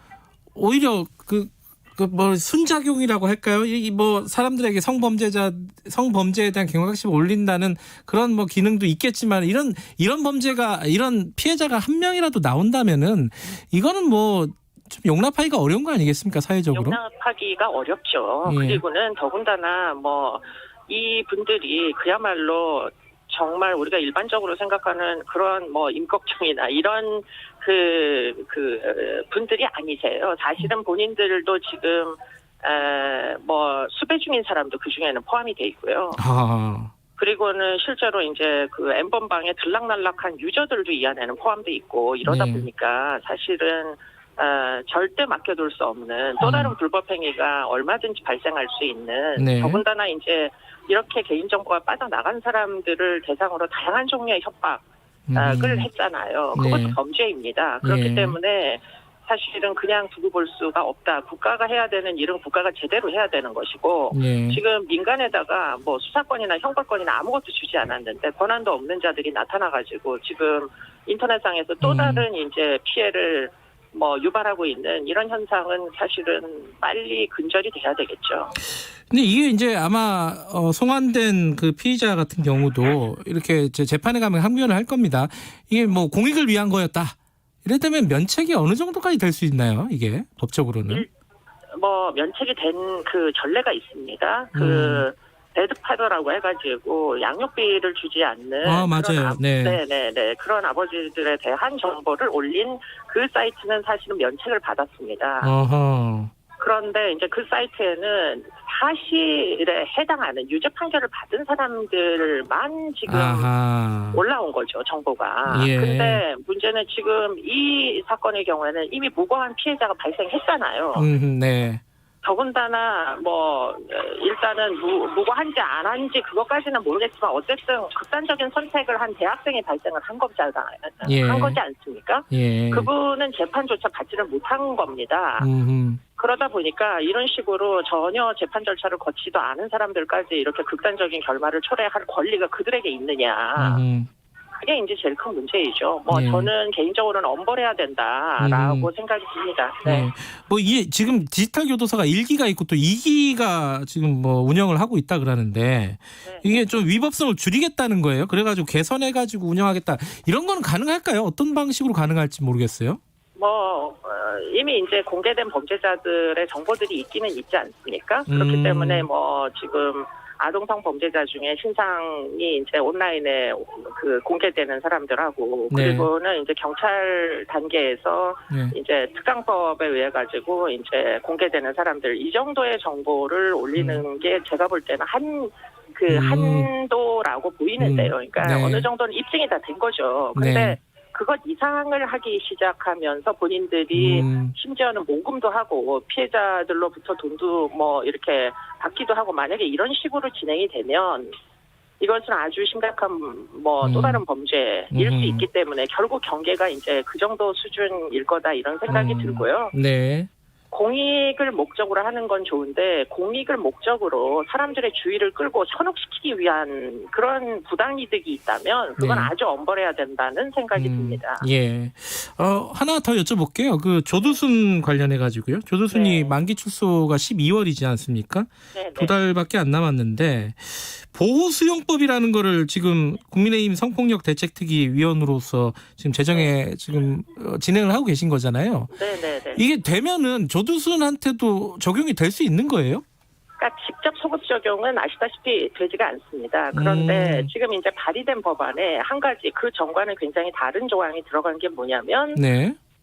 오히려 뭐 순작용이라고 할까요? 이 뭐 사람들에게 성범죄에 대한 경각심을 올린다는 그런 뭐 기능도 있겠지만 이런 피해자가 한 명이라도 나온다면은 이거는 뭐 좀 용납하기가 어려운 거 아니겠습니까 사회적으로? 용납하기가 어렵죠. 그리고는 더군다나 뭐 이 분들이 그야말로 정말 우리가 일반적으로 생각하는 그런 뭐 임꺽정이나 이런 분들이 아니세요. 사실은 본인들도 지금 뭐 수배 중인 사람도 그 중에는 포함이 돼 있고요. 그리고는 실제로 이제 그 엠번방에 들락날락한 유저들도 이 안에는 포함돼 있고 이러다 보니까 사실은 절대 맡겨둘 수 없는 또 다른 불법 행위가 얼마든지 발생할 수 있는 더군다나 이제 이렇게 개인정보가 빠져나간 사람들을 대상으로 다양한 종류의 협박을 했잖아요. 그것도 범죄입니다. 그렇기 때문에 사실은 그냥 두고 볼 수가 없다. 국가가 해야 되는 일은 국가가 제대로 해야 되는 것이고 지금 민간에다가 뭐 수사권이나 형벌권이나 아무것도 주지 않았는데 권한도 없는 자들이 나타나가지고 지금 인터넷상에서 또 다른 이제 피해를 뭐 유발하고 있는 이런 현상은 사실은 빨리 근절이 돼야 되겠죠. 근데 이게 이제 아마 송환된 그 피의자 같은 경우도 이렇게 재판에 가면 항변을 할 겁니다. 이게 뭐 공익을 위한 거였다. 이랬다면 면책이 어느 정도까지 될 수 있나요? 이게 법적으로는? 뭐 면책이 된 그 전례가 있습니다. 배드파더라고 해가지고 양육비를 주지 않는 맞아요. 네네네 그런 아버지들에 대한 정보를 올린 그 사이트는 사실은 면책을 받았습니다. 그런데 이제 그 사이트에는 사실에 해당하는 유죄 판결을 받은 사람들만 지금 올라온 거죠, 정보가. 예. 근데 문제는 지금 이 사건의 경우에는 이미 무고한 피해자가 발생했잖아요. 네. 더군다나 뭐 일단은 무고한지 안 한지 그것까지는 모르겠지만 어쨌든 극단적인 선택을 한 대학생이 발생을 한 거잖아요. 예. 한 거지 않습니까? 예. 그분은 재판조차 받지를 못한 겁니다. 그러다 보니까 이런 식으로 전혀 재판 절차를 거치지도 않은 사람들까지 이렇게 극단적인 결말을 초래할 권리가 그들에게 있느냐. 그게 이제 제일 큰 문제이죠. 뭐 예. 저는 개인적으로는 엄벌해야 된다라고 생각이 듭니다. 네. 뭐 이게 지금 디지털 교도소가 1기가 있고 또 2기가 지금 뭐 운영을 하고 있다 그러는데 이게 좀 위법성을 줄이겠다는 거예요. 그래가지고 개선해가지고 운영하겠다. 이런 거는 가능할까요? 어떤 방식으로 가능할지 모르겠어요. 뭐 이미 이제 공개된 범죄자들의 정보들이 있기는 있지 않습니까? 그렇기 때문에 뭐 지금 아동성 범죄자 중에 신상이 이제 온라인에 그 공개되는 사람들하고 그리고는 이제 경찰 단계에서 이제 특강법에 의해 가지고 이제 공개되는 사람들 이 정도의 정보를 올리는 게 제가 볼 때는 한도라고 보이는데요. 그러니까 어느 정도는 입증이 다 된 거죠. 근데 그것 이상을 하기 시작하면서 본인들이 심지어는 모금도 하고 피해자들로부터 돈도 뭐 이렇게 받기도 하고 만약에 이런 식으로 진행이 되면 이것은 아주 심각한 뭐 또 다른 범죄일 수 있기 때문에 결국 경계가 이제 그 정도 수준일 거다 이런 생각이 들고요. 네. 공익을 목적으로 하는 건 좋은데 공익을 목적으로 사람들의 주의를 끌고 현혹시키기 위한 그런 부당이득이 있다면 그건 아주 엄벌해야 된다는 생각이 듭니다. 예. 하나 더 여쭤볼게요. 그 조두순 관련해 가지고요. 조두순이 만기 출소가 12월이지 않습니까? 두 달밖에 안 남았는데 보호수용법이라는 거를 지금 국민의힘 성폭력 대책특위 위원으로서 지금 제정에 지금 진행을 하고 계신 거잖아요. 네네네. 이게 되면은 조두순한테도 적용이 될 수 있는 거예요? 그러니까 직접 소급 적용은 아시다시피 되지가 않습니다. 그런데 지금 이제 발의된 법안에 한 가지 그 전과는 굉장히 다른 조항이 들어간 게 뭐냐면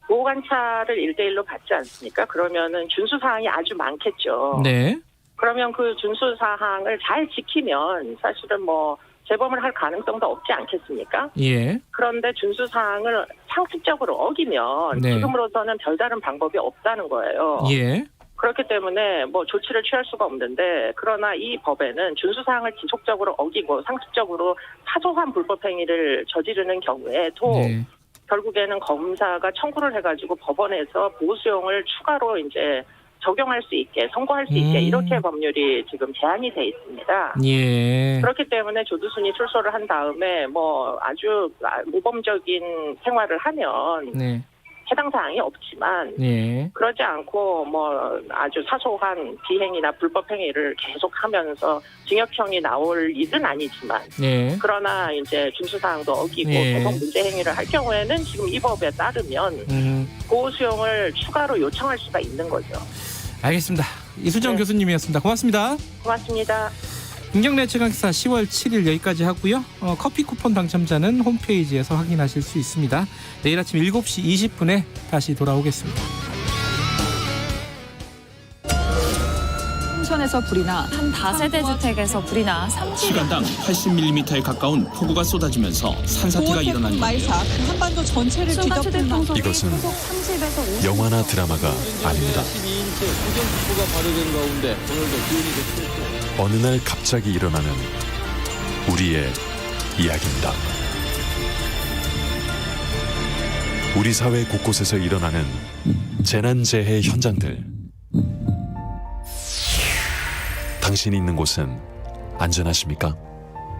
보호관찰을 1대1로 받지 않습니까? 그러면은 준수사항이 아주 많겠죠. 네. 그러면 그 준수사항을 잘 지키면 사실은 뭐 재범을 할 가능성도 없지 않겠습니까? 예. 그런데 준수사항을 상습적으로 어기면 지금으로서는 별다른 방법이 없다는 거예요. 예. 그렇기 때문에 뭐 조치를 취할 수가 없는데 그러나 이 법에는 준수사항을 지속적으로 어기고 상습적으로 사소한 불법행위를 저지르는 경우에도 결국에는 검사가 청구를 해가지고 법원에서 보호수용을 추가로 이제 적용할 수 있게 선고할 수 있게 이렇게 법률이 지금 제한이 돼 있습니다. 예. 그렇기 때문에 조두순이 출소를 한 다음에 뭐 아주 모범적인 생활을 하면 해당 사항이 없지만 그러지 않고 뭐 아주 사소한 비행이나 불법 행위를 계속하면서 징역형이 나올 일은 아니지만 그러나 이제 준수사항도 어기고 계속 문제 행위를 할 경우에는 지금 이 법에 따르면 보호수용을 추가로 요청할 수가 있는 거죠. 알겠습니다. 이수정 교수님이었습니다. 고맙습니다. 고맙습니다. 김경래 최강시사 10월 7일 여기까지 하고요. 커피 쿠폰 당첨자는 홈페이지에서 확인하실 수 있습니다. 내일 아침 7시 20분에 다시 돌아오겠습니다. 홍천에서 불이 나 한 다세대 주택에서 불이 나 시간당 80mm에 가까운 폭우가 쏟아지면서 산사태가 일어난 말사 한반도 전체를 뒤덮은 이것은 영화나 드라마가 아닙니다. 어느 날 갑자기 일어나는 우리의 이야기입니다. 우리 사회 곳곳에서 일어나는 재난재해 현장들. 당신이 있는 곳은 안전하십니까?